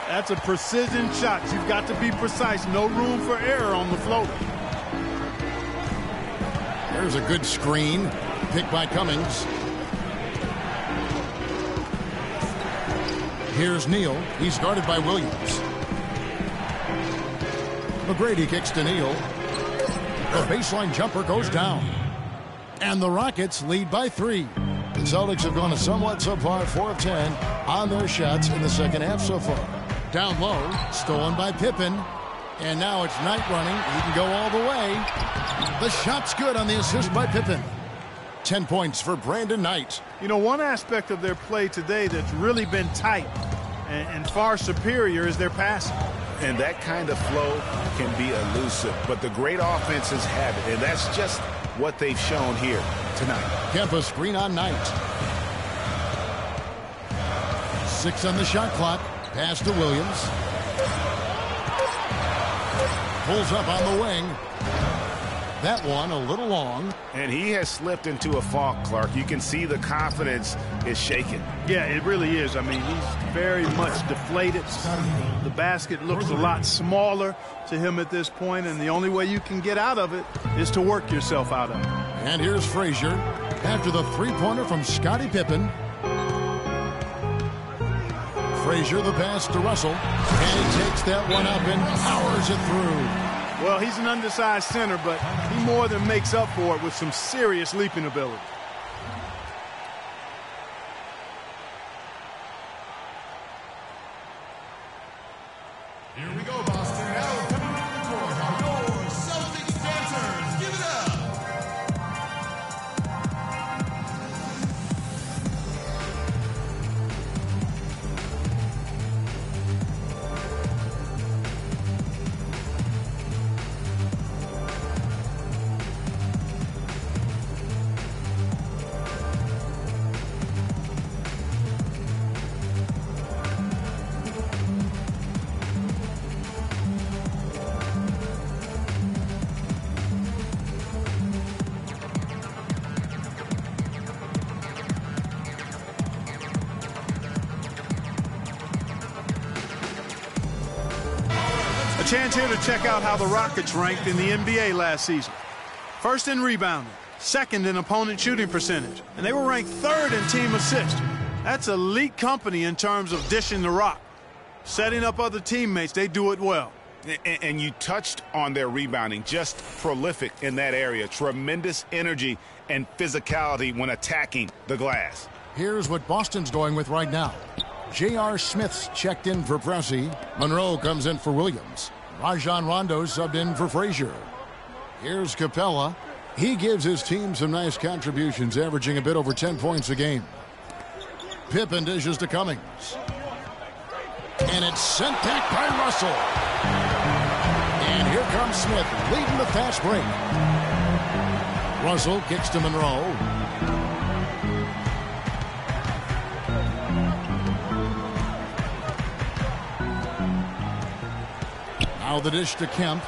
That's a precision shot. You've got to be precise. No room for error on the floater. There's a good screen. Pick by Cummings. Here's Neal. He's guarded by Williams. McGrady kicks to Neal. The baseline jumper goes down. And the Rockets lead by 3. The Celtics have gone a somewhat subpar 4 of 10 on their shots in the second half so far. Down low, stolen by Pippen. And now it's Knight running. He can go all the way. The shot's good on the assist by Pippen. 10 points for Brandon Knight. You know, one aspect of their play today that's really been tight and far superior is their passing. And that kind of flow can be elusive. But the great offenses have it. And that's just what they've shown here tonight. Kemp a screen on Knight. 6 on the shot clock. Pass to Williams. Pulls up on the wing. That one a little long. And he has slipped into a fog, Clark. You can see the confidence is shaken. Yeah, it really is. I mean, he's very much deflated. The basket looks a lot smaller to him at this point, and the only way you can get out of it is to work yourself out of it. And here's Frazier after the three-pointer from Scottie Pippen. Frazier the pass to Russell, and he takes that one up and powers it through. Well, he's an undersized center, but he more than makes up for it with some serious leaping ability. Here we go, Boston. Now coming to the court are your Celtics dancers. Give it up. Chance here to check out how the Rockets ranked in the NBA last season. First in rebounding, second in opponent shooting percentage, and they were ranked third in team assists. That's elite company in terms of dishing the rock. Setting up other teammates, they do it well. And you touched on their rebounding, just prolific in that area. Tremendous energy and physicality when attacking the glass. Here's what Boston's going with right now. J.R. Smith's checked in for Pressey. Monroe comes in for Williams. Rajon Rondo subbed in for Frazier. Here's Capella. He gives his team some nice contributions, averaging a bit over 10 points a game. Pippen dishes to Cummings. And it's sent back by Russell. And here comes Smith, leading the fast break. Russell kicks to Monroe. Now the dish to Kemp.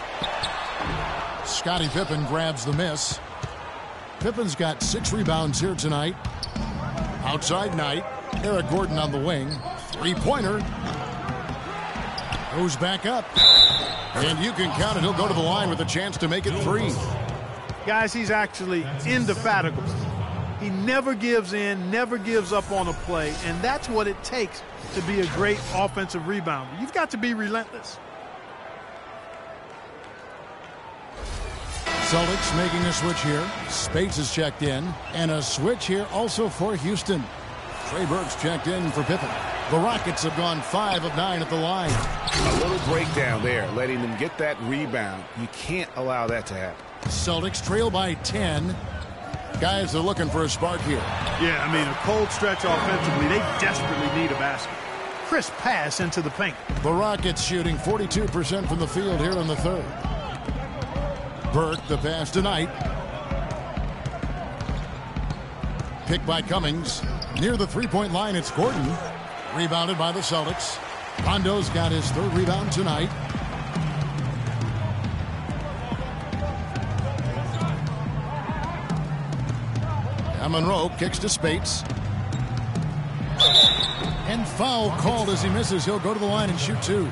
Scottie Pippen grabs the miss. Pippen's got 6 rebounds here tonight. Outside Knight. Eric Gordon on the wing. Three-pointer. Goes back up. And you can count it. He'll go to the line with a chance to make it 3. Guys, he's actually indefatigable. He never gives in, never gives up on a play, and that's what it takes to be a great offensive rebounder. You've got to be relentless. Celtics making a switch here. Speights is checked in. And a switch here also for Houston. Trey Burks checked in for Pippen. The Rockets have gone 5 of 9 at the line. A little breakdown there, letting them get that rebound. You can't allow that to happen. Celtics trail by 10. Guys are looking for a spark here. Yeah, I mean, a cold stretch offensively. They desperately need a basket. Crisp pass into the paint. The Rockets shooting 42% from the field here in the third. Burke, the pass tonight. Picked by Cummings. Near the three-point line, it's Gordon. Rebounded by the Celtics. Rondo's got his third rebound tonight. Monroe kicks to Speights. And foul called as he misses. He'll go to the line and shoot 2.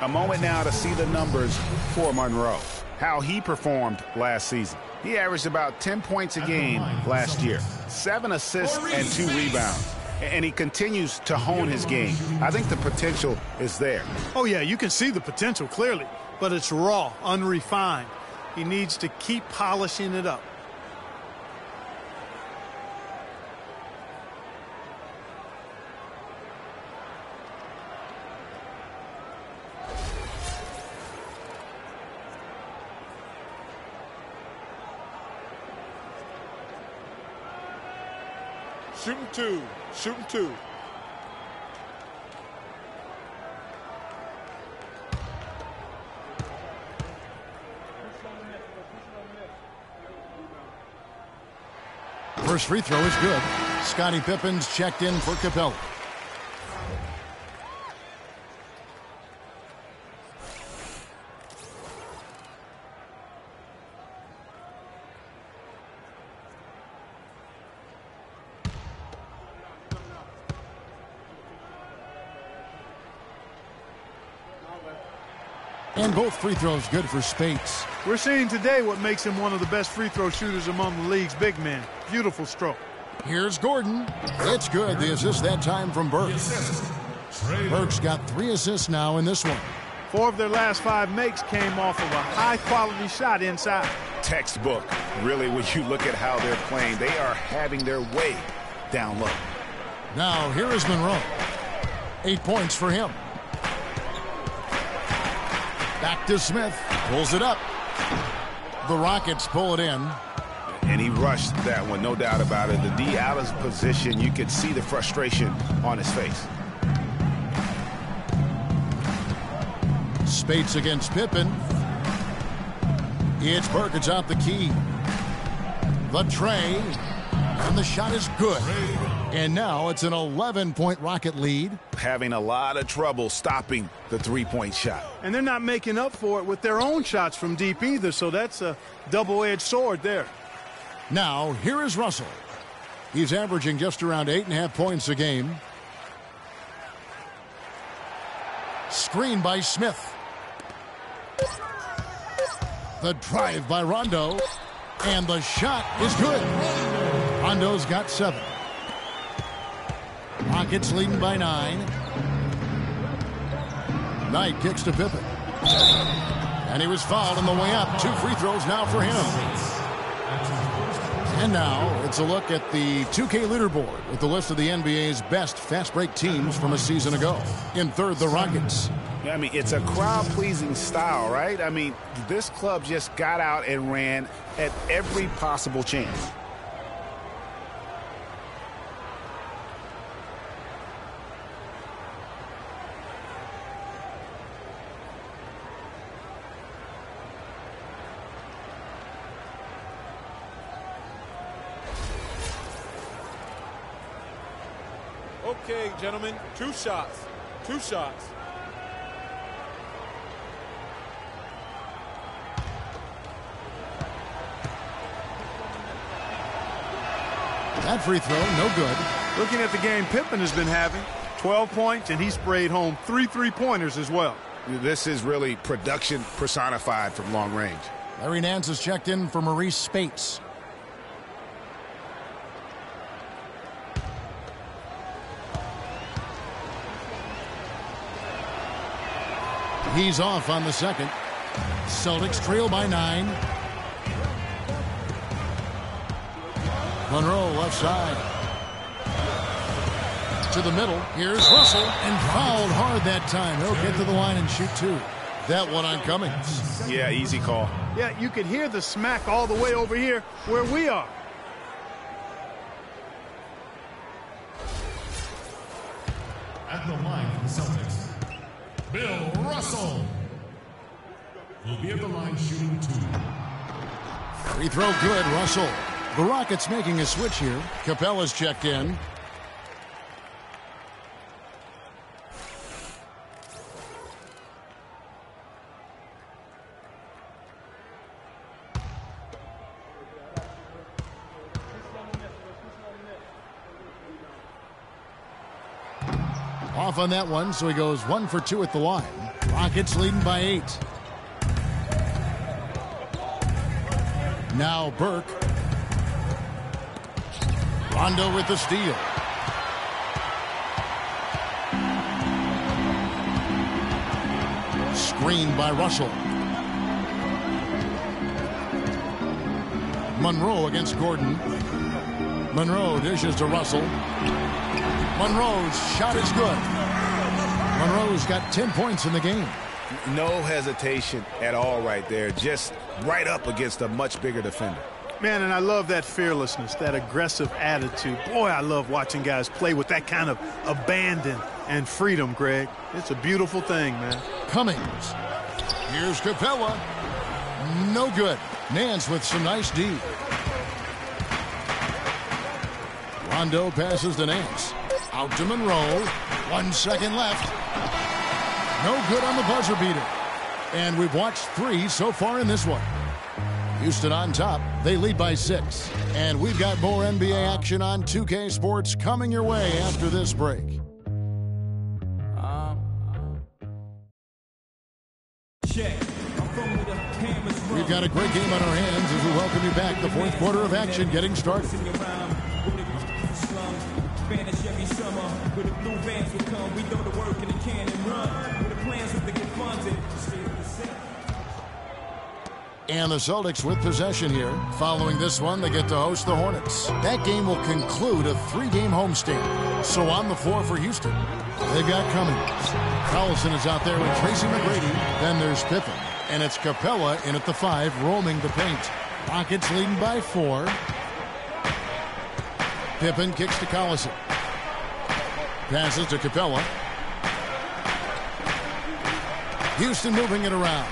A moment now to see the numbers for Monroe. How he performed last season. He averaged about 10 points a game last year. 7 assists and 2 rebounds. And he continues to hone his game. I think the potential is there. Oh, yeah, you can see the potential clearly. But it's raw, unrefined. He needs to keep polishing it up. Shooting 2. Shooting 2. First free throw is good. Scottie Pippen's checked in for Capella. And both free throws good for Speights. We're seeing today what makes him one of the best free throw shooters among the league's big men. Beautiful stroke. Here's Gordon. It's good. The assist that time from Burks. Burks got 3 assists now in this one. 4 of their last 5 makes came off of a high-quality shot inside. Textbook. Really, when you look at how they're playing, they are having their way down low. Now, here is Monroe. 8 points for him. Back to Smith. Pulls it up. The Rockets pull it in. And he rushed that one, no doubt about it. The D out of position. You could see the frustration on his face. Speights against Pippen. It's Burke. It's out the key. The tray. And the shot is good. And now it's an 11-point Rocket lead. Having a lot of trouble stopping the three-point shot. And they're not making up for it with their own shots from deep either, so that's a double-edged sword there. Now, here is Russell. He's averaging just around 8.5 points a game. Screen by Smith. The drive by Rondo. And the shot is good. Rondo's got 7. Rockets leading by 9. Knight kicks to Pippen. And he was fouled on the way up. 2 free throws now for him. And now it's a look at the 2K leaderboard with the list of the NBA's best fast break teams from a season ago. In third, the Rockets. I mean, it's a crowd-pleasing style, right? I mean, this club just got out and ran at every possible chance. Okay, gentlemen, 2 shots. 2 shots. That free throw, no good. Looking at the game Pippen has been having, 12 points, and he sprayed home 3 3-pointers as well. This is really production personified from long range. Larry Nance is checked in for Maurice Spates. He's off on the second. Celtics trail by 9. Monroe left side. To the middle. Here's Russell. And fouled hard that time. He'll get to the line and shoot 2. That one on Cummings. Yeah, easy call. Yeah, you could hear the smack all the way over here where we are. At the line for the Celtics, Bill Russell will be at the line shooting 2. Free throw good, Russell. The Rockets making a switch here. Capella's checked in. Off on that one, so he goes 1 for 2 at the line. Rockets leading by 8. Now Burke. Rondo with the steal. Screened by Russell. Monroe against Gordon. Monroe dishes to Russell. Monroe's shot is good. Monroe's got 10 points in the game. No hesitation at all right there. Just right up against a much bigger defender. Man, and I love that fearlessness, that aggressive attitude. Boy, I love watching guys play with that kind of abandon and freedom, Greg. It's a beautiful thing, man. Cummings. Here's Capella. No good. Nance with some nice D. Rondo passes to Nance. Out to Monroe. 1 second left. No good on the buzzer beater. And we've watched 3 so far in this one. Houston on top. They lead by 6. And we've got more NBA action on 2K Sports coming your way after this break. We've got a great game on our hands as we welcome you back. The 4th quarter of action getting started. And the Celtics with possession here. Following this one, they get to host the Hornets. That game will conclude a 3-game homestand. So on the floor for Houston, they've got Cummings. Collison is out there with Tracy McGrady. Then there's Pippen. And it's Capella in at the 5, roaming the paint. Rockets leading by 4. Pippen kicks to Collison. Passes to Capella. Houston moving it around.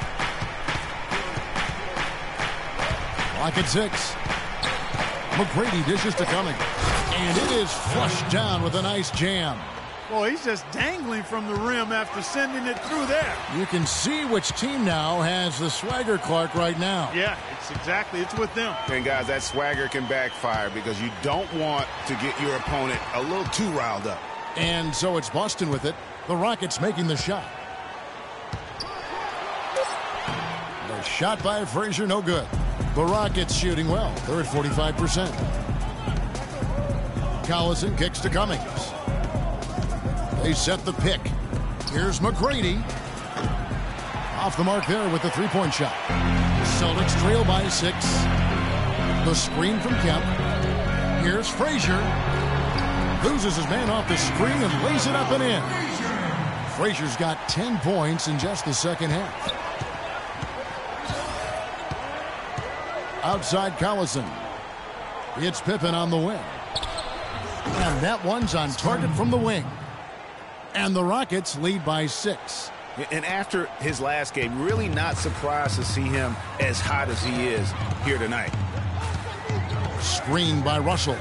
Clock at 6. McGrady dishes to Cummings. And it is flushed down with a nice jam. Boy, he's just dangling from the rim after sending it through there. You can see which team now has the swagger, Clark, right now. Yeah, it's with them. And guys, that swagger can backfire because you don't want to get your opponent a little too riled up. And so it's Boston with it. The Rockets making the shot. The shot by Frazier, no good. The Rockets shooting well. They're at 45%. Collison kicks to Cummings. They set the pick. Here's McGrady. Off the mark there with the 3-point shot. Celtics trail by 6. The screen from Kemp. Here's Frazier. Loses his man off the screen and lays it up and in. Frazier's got 10 points in just the second half. Outside Collison. It's Pippen on the wing. And that one's on target from the wing. And the Rockets lead by 6. And after his last game, really not surprised to see him as hot as he is here tonight. Screened by Russell.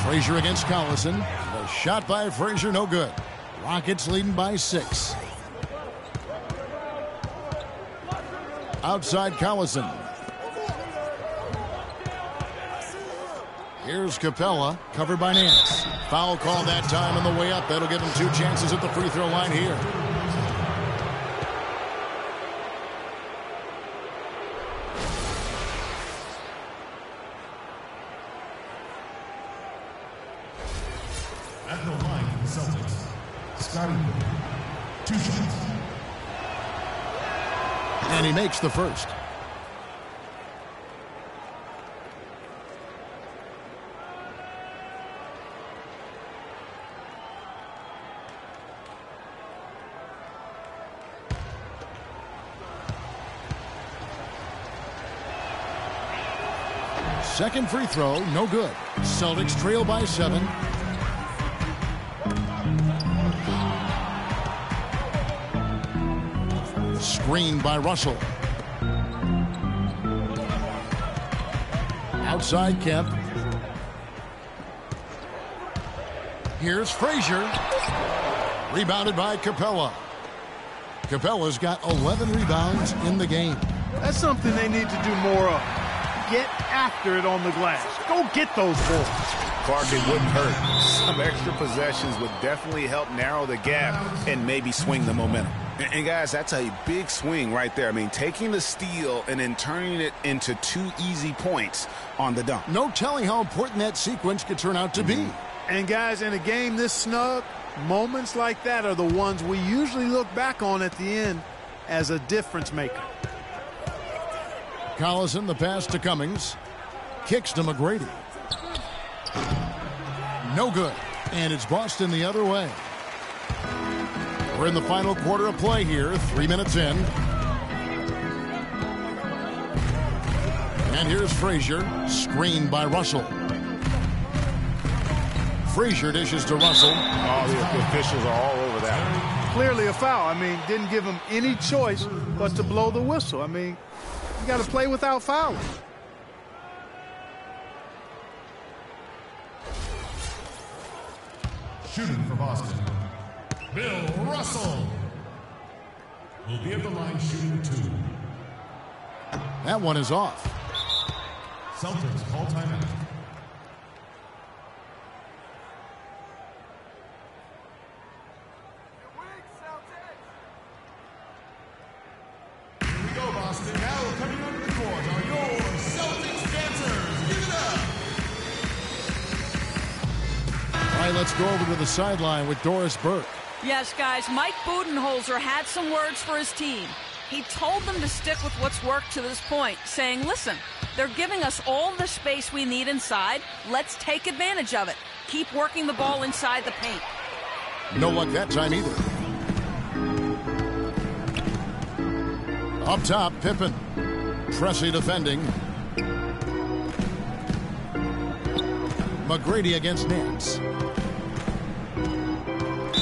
Frazier against Collison. The shot by Frazier, no good. Rockets leading by 6. Outside Collison. Here's Capella, covered by Nance. Foul call that time on the way up. That'll give him 2 chances at the free throw line here. At the line for the Celtics, Scottie Pippen, 2 shots. And he makes the first. Second free throw, no good. Celtics trail by 7. Screened by Russell. Outside Kemp. Here's Frazier. Rebounded by Capella. Capella's got 11 rebounds in the game. That's something they need to do more of. Get after it on the glass. Go get those balls. Clark, it wouldn't hurt. Some extra possessions would definitely help narrow the gap and maybe swing the momentum. And guys, that's a big swing right there. I mean, taking the steal and then turning it into 2 easy points on the dunk. No telling how important that sequence could turn out to be. And guys, in a game this snug, moments like that are the ones we usually look back on at the end as a difference maker. Collison, the pass to Cummings. Kicks to McGrady. No good. And it's Boston the other way. We're in the final quarter of play here. 3 minutes in. And here's Frazier. Screened by Russell. Frazier dishes to Russell. Oh, the officials are all over that. Clearly a foul. I mean, didn't give him any choice but to blow the whistle. I mean, you got to play without fouling. Shooting for Boston, Bill Russell will be at the line shooting 2. That one is off. Celtics call timeout. Here we go, Boston. Now coming onto the court are your Celtics dancers. Give it up. All right, let's go over to the sideline with Doris Burke. Yes, guys, Mike Budenholzer had some words for his team. He told them to stick with what's worked to this point, saying, listen, they're giving us all the space we need inside. Let's take advantage of it. Keep working the ball inside the paint. No luck that time either. Up top, Pippen. Pressey defending. McGrady against Nance.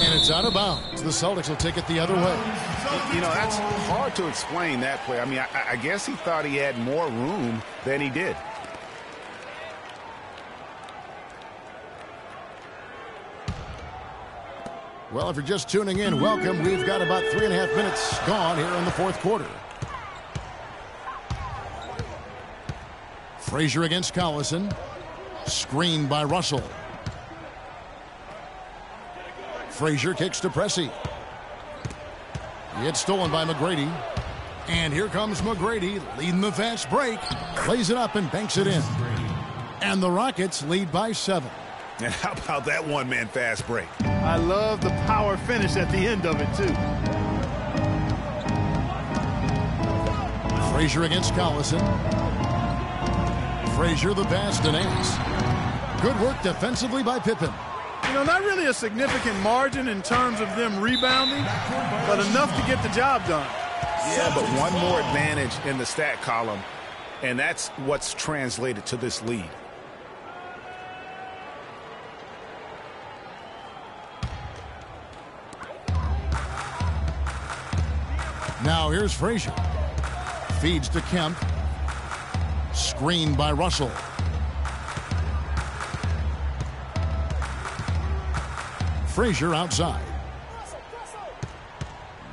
And it's out of bounds. The Celtics will take it the other way. You know, that's hard to explain that play. I mean, I guess he thought he had more room than he did. Well, if you're just tuning in, welcome. We've got about 3.5 minutes gone here in the fourth quarter. Frazier against Collison. Screened by Russell. Frazier kicks to Pressey. It's stolen by McGrady. And here comes McGrady leading the fast break. Plays it up and banks it in. And the Rockets lead by 7. And how about that one-man fast break? I love the power finish at the end of it, too. Frazier against Collison. Frazier the pass to Nance. Good work defensively by Pippen. You know, not really a significant margin in terms of them rebounding, but enough to get the job done. Yeah, but one more advantage in the stat column, and that's what's translated to this lead. Now here's Frazier. Feeds to Kemp. Screened by Russell. Frazier outside.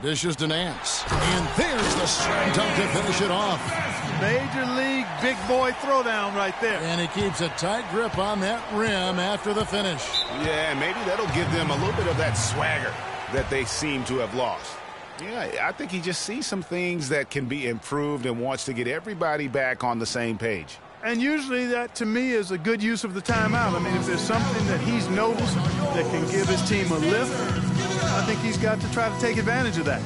Dishes to Nance. And there's the slam dunk to finish it off. Major league big boy throwdown right there. And he keeps a tight grip on that rim after the finish. Yeah, maybe that'll give them a little bit of that swagger that they seem to have lost. Yeah, I think he just sees some things that can be improved and wants to get everybody back on the same page. And usually that, to me, is a good use of the timeout. I mean, if there's something that he's noticed that can give his team a lift, I think he's got to try to take advantage of that.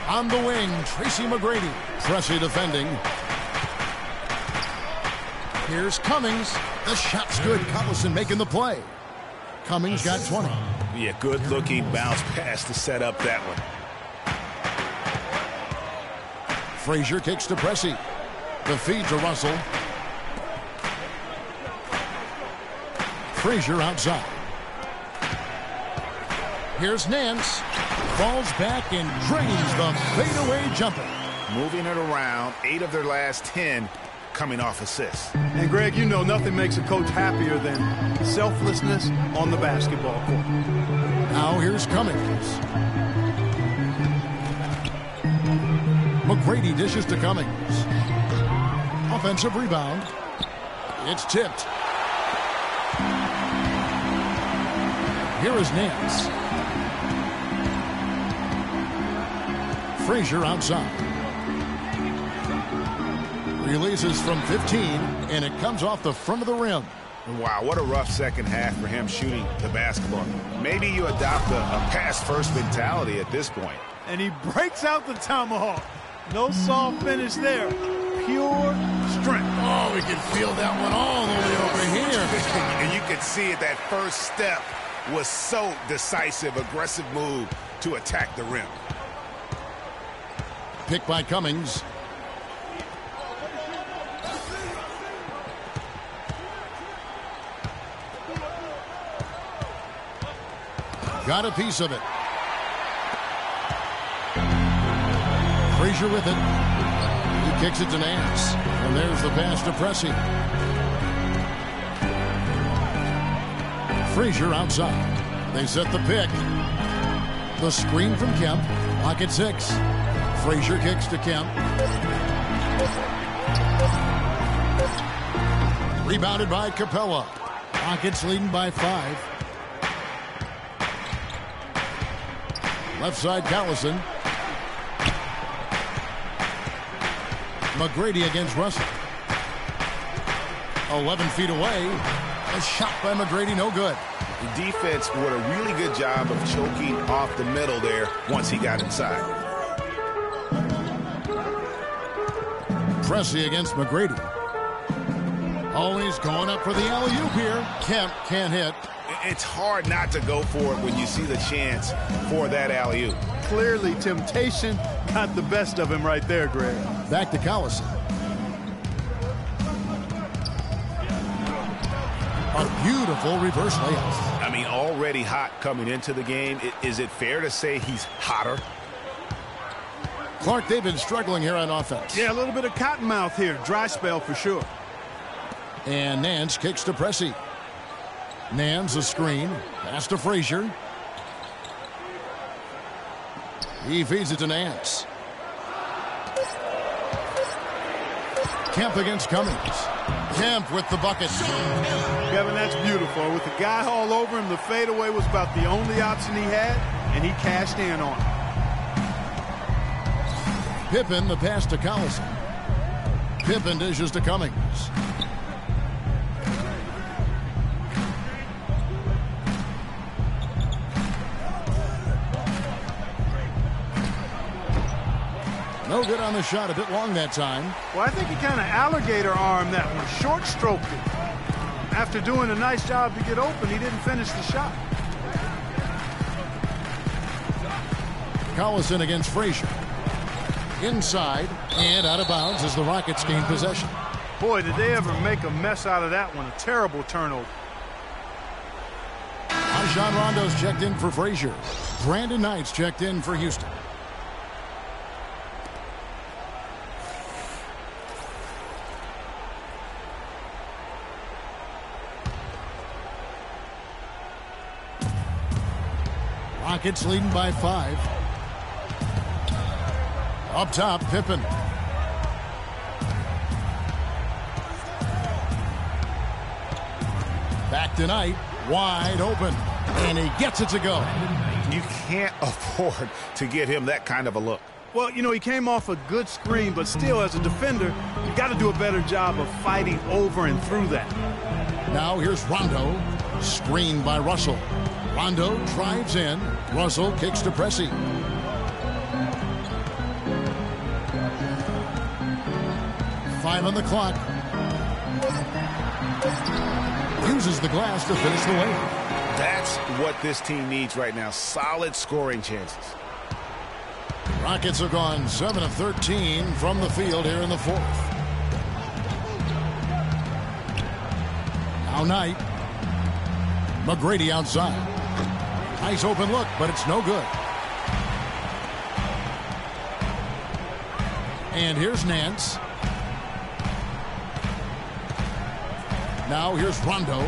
On the wing, Tracy McGrady. Pressey defending. Here's Cummings. The shot's good. Collison making the play. Cummings got 20. Yeah, good-looking bounce pass to set up that one. Frazier kicks to Pressey. The feed to Russell. Frazier outside. Here's Nance. Falls back and drains the fadeaway jumper. Moving it around, 8 of their last 10 coming off assists. And, Greg, you know nothing makes a coach happier than selflessness on the basketball court. Now here's Cummings. McGrady dishes to Cummings. Offensive rebound. It's tipped. Here is Nance. Frazier outside. Releases from 15, and it comes off the front of the rim. Wow, what a rough second half for him shooting the basketball. Maybe you adopt a pass-first mentality at this point. And he breaks out the tomahawk. No soft finish there. Pure strength. Oh, we can feel that one all the way over here. And you can see it, that first step was so decisive, aggressive move to attack the rim. Pick by Cummings. Got a piece of it. Frazier with it. He kicks it to Nance. And there's the pass to Pressey. Frazier outside. They set the pick. The screen from Kemp. Lock at 6. Frazier kicks to Kemp. Rebounded by Capella. Rockets leading by 5. Left side, Collison. McGrady against Russell. 11 feet away. A shot by McGrady, no good. The defense did a really good job of choking off the middle there once he got inside. Pressey against McGrady. Always going up for the alley-oop here. Kemp can't hit. It's hard not to go for it when you see the chance for that alley-oop. Clearly, temptation got the best of him right there, Greg. Back to Collison. A beautiful reverse layup. I mean, already hot coming into the game. Is it fair to say he's hotter? Clark, they've been struggling here on offense. Yeah, a little bit of cottonmouth here. Dry spell for sure. And Nance kicks to Pressey. Nance a screen. Pass to Frazier. He feeds it to Nance. Kemp against Cummings. Kemp with the bucket. Kevin, that's beautiful. With the guy all over him, the fadeaway was about the only option he had, and he cashed in on it. Pippen, the pass to Collison. Pippen dishes to Cummings. No good on the shot, a bit long that time. Well, I think he kind of alligator armed that one, short stroked it. After doing a nice job to get open, he didn't finish the shot. Collison against Frazier. Inside and out of bounds as the Rockets gain possession. Boy, did they ever make a mess out of that one. A terrible turnover. Rajon Rondo's checked in for Frazier. Brandon Knight's checked in for Houston. Rockets leading by 5. Up top, Pippen. Back to Knight, wide open, and he gets it to go. You can't afford to get him that kind of a look. Well, you know, he came off a good screen, but still, as a defender, you got to do a better job of fighting over and through that. Now here's Rondo, screened by Russell. Rondo drives in. Russell kicks to Pressey. Five on the clock. Uses the glass to finish the wave. That's what this team needs right now. Solid scoring chances. Rockets have gone 7 of 13 from the field here in the fourth. Now Knight. McGrady outside. Nice open look, but it's no good. And here's Nance. Now here's Rondo.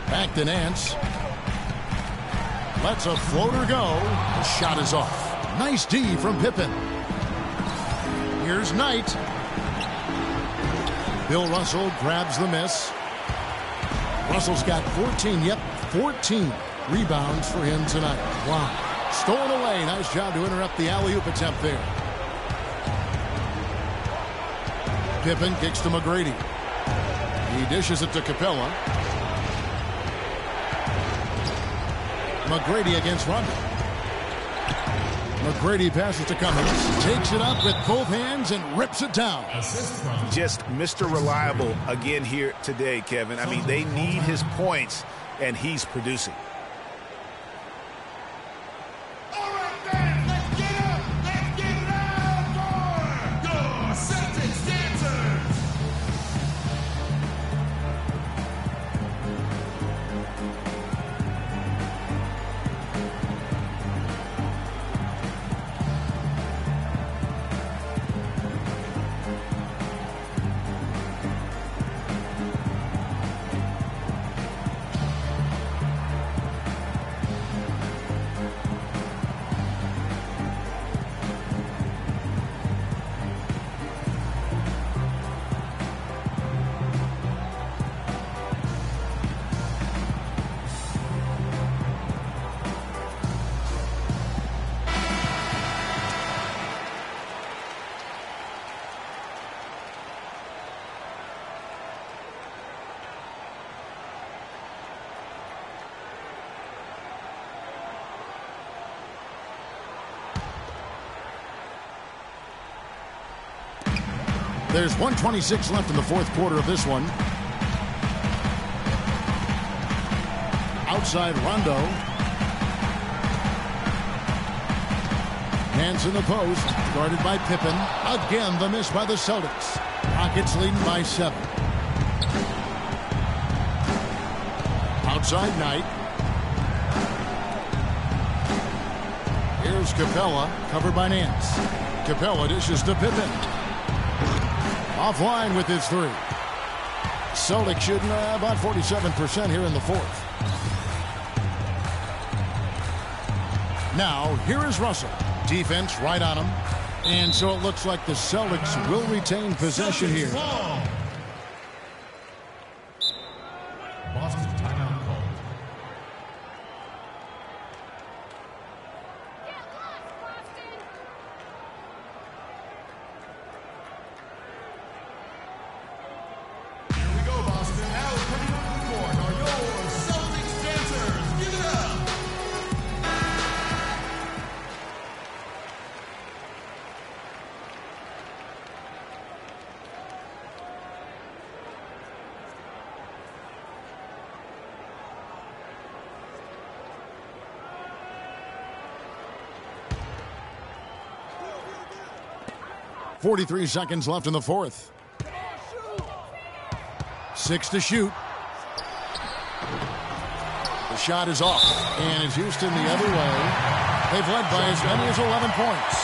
Back to Nance. Lets a floater go. The shot is off. Nice D from Pippen. Here's Knight. Bill Russell grabs the miss. Russell's got 14, 14 rebounds for him tonight. Wow. Stolen away. Nice job to interrupt the alley-oop attempt there. Pippen kicks to McGrady. He dishes it to Capella. McGrady against Rondo. McGrady passes to Cummings. Takes it up with both hands and rips it down. Just Mr. Reliable again here today, Kevin. I mean, they need his points, and he's producing. There's 1:26 left in the fourth quarter of this one. Outside Rondo. Hands in the post. Guarded by Pippen. Again, the miss by the Celtics. Rockets leading by 7. Outside Knight. Here's Capella. Covered by Nance. Capella dishes to Pippen. Offline with his 3. Celtics shooting about 47% here in the fourth. Now, here is Russell. Defense right on him. And so it looks like the Celtics will retain possession here. Boston timeout called. .43 seconds left in the fourth. 6 to shoot. shot is off. And it's Houston the other way. They've led by as many as 11 points.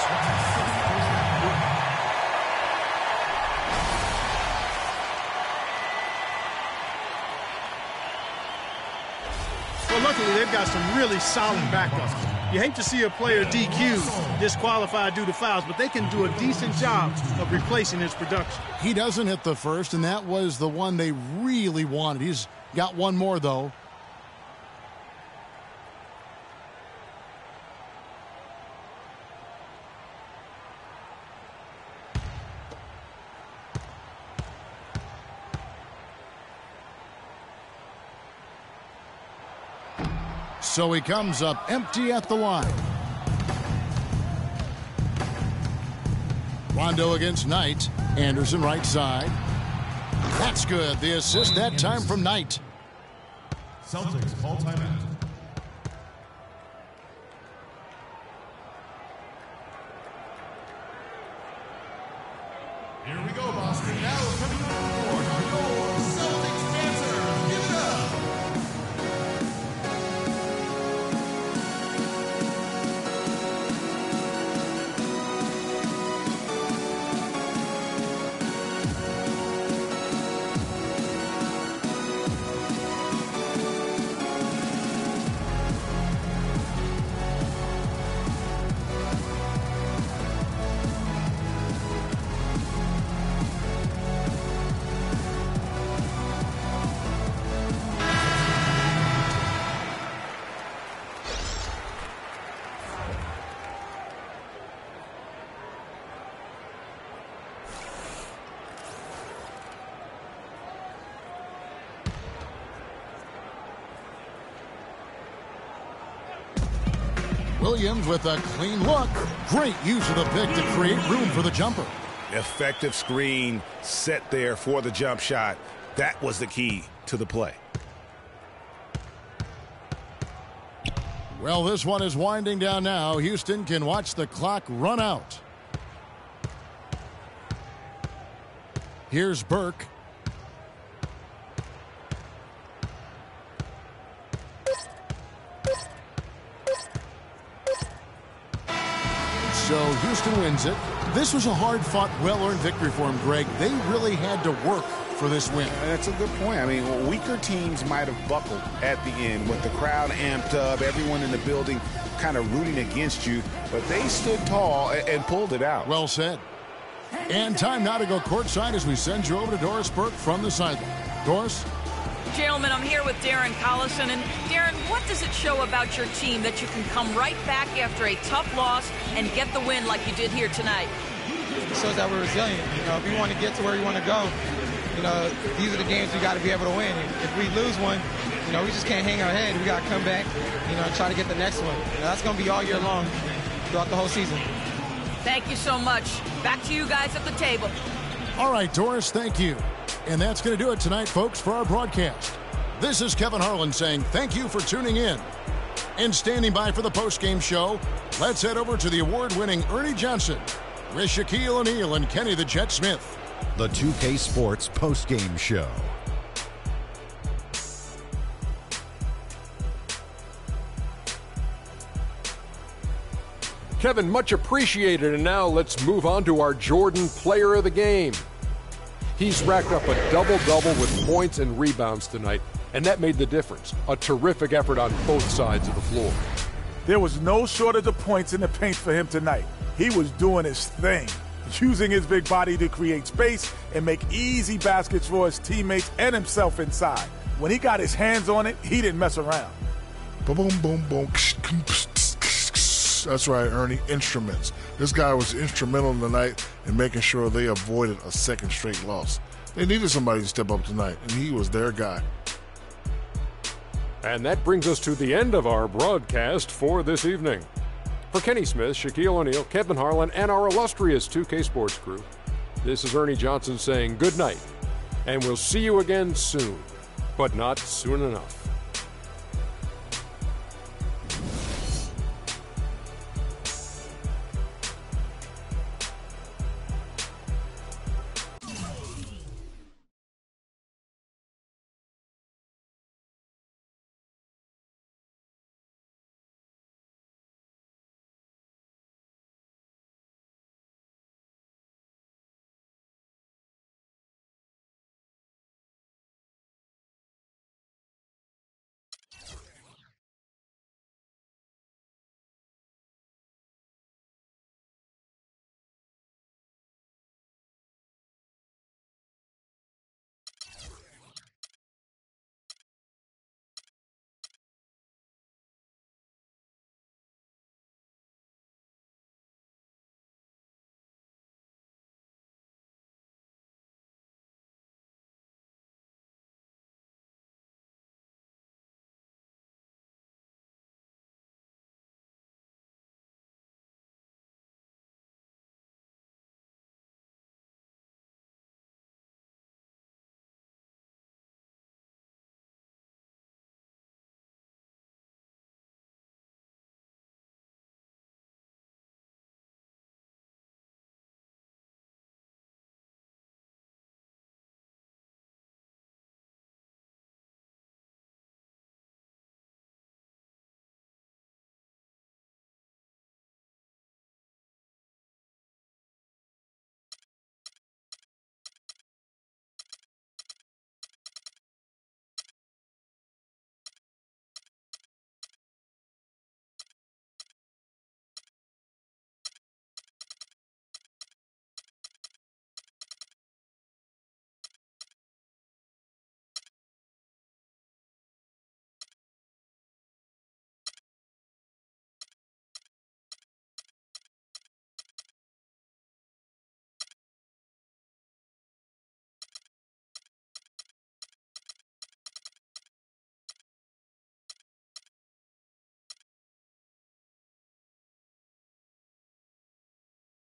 Well, luckily, they've got some really solid backups. You hate to see a player DQ'd, disqualified due to fouls, but they can do a decent job of replacing his production. He doesn't hit the first, and that was the one they really wanted. He's got one more, though. So he comes up empty at the line. Rondo against Knight. Anderson right side. That's good. The assist that time from Knight. Celtics call timeout. Here we go, Boston. Now coming on the court are your Celtics Panthers. Give it up. Williams with a clean look. Great use of the pick to create room for the jumper. Effective screen set there for the jump shot. That was the key to the play. Well, this one is winding down now. Houston can watch the clock run out. Here's Burke. So Houston wins it. This was a hard-fought, well-earned victory for him, Greg. They really had to work for this win. That's a good point. I mean, weaker teams might have buckled at the end with the crowd amped up, everyone in the building kind of rooting against you, but they stood tall and pulled it out. Well said. And time now to go courtside as we send you over to Doris Burke from the sideline. Doris? Gentlemen, I'm here with Darren Collison. And Darren, what does it show about your team that you can come right back after a tough loss and get the win like you did here tonight? It shows that we're resilient. You know, if you want to get to where you want to go, you know, these are the games we got to be able to win. And if we lose one, you know, we just can't hang our head. We got to come back, you know, and try to get the next one. You know, that's going to be all year long throughout the whole season. Thank you so much. Back to you guys at the table. All right, Doris, thank you. And that's going to do it tonight, folks, for our broadcast. This is Kevin Harlan saying thank you for tuning in. And standing by for the postgame show, let's head over to the award-winning Ernie Johnson with Shaquille O'Neal and Kenny the Jet Smith. The 2K Sports postgame show. Kevin, much appreciated. And now let's move on to our Jordan Player of the Game. He's racked up a double-double with points and rebounds tonight, and that made the difference. A terrific effort on both sides of the floor. There was no shortage of points in the paint for him tonight. He was doing his thing, using his big body to create space and make easy baskets for his teammates and himself inside. When he got his hands on it, he didn't mess around. Boom, boom, boom, boom. That's right, Ernie. Instruments. This guy was instrumental tonight in making sure they avoided a second straight loss. They needed somebody to step up tonight, and he was their guy. And that brings us to the end of our broadcast for this evening. For Kenny Smith, Shaquille O'Neal, Kevin Harlan, and our illustrious 2K Sports crew, this is Ernie Johnson saying good night, and we'll see you again soon, but not soon enough.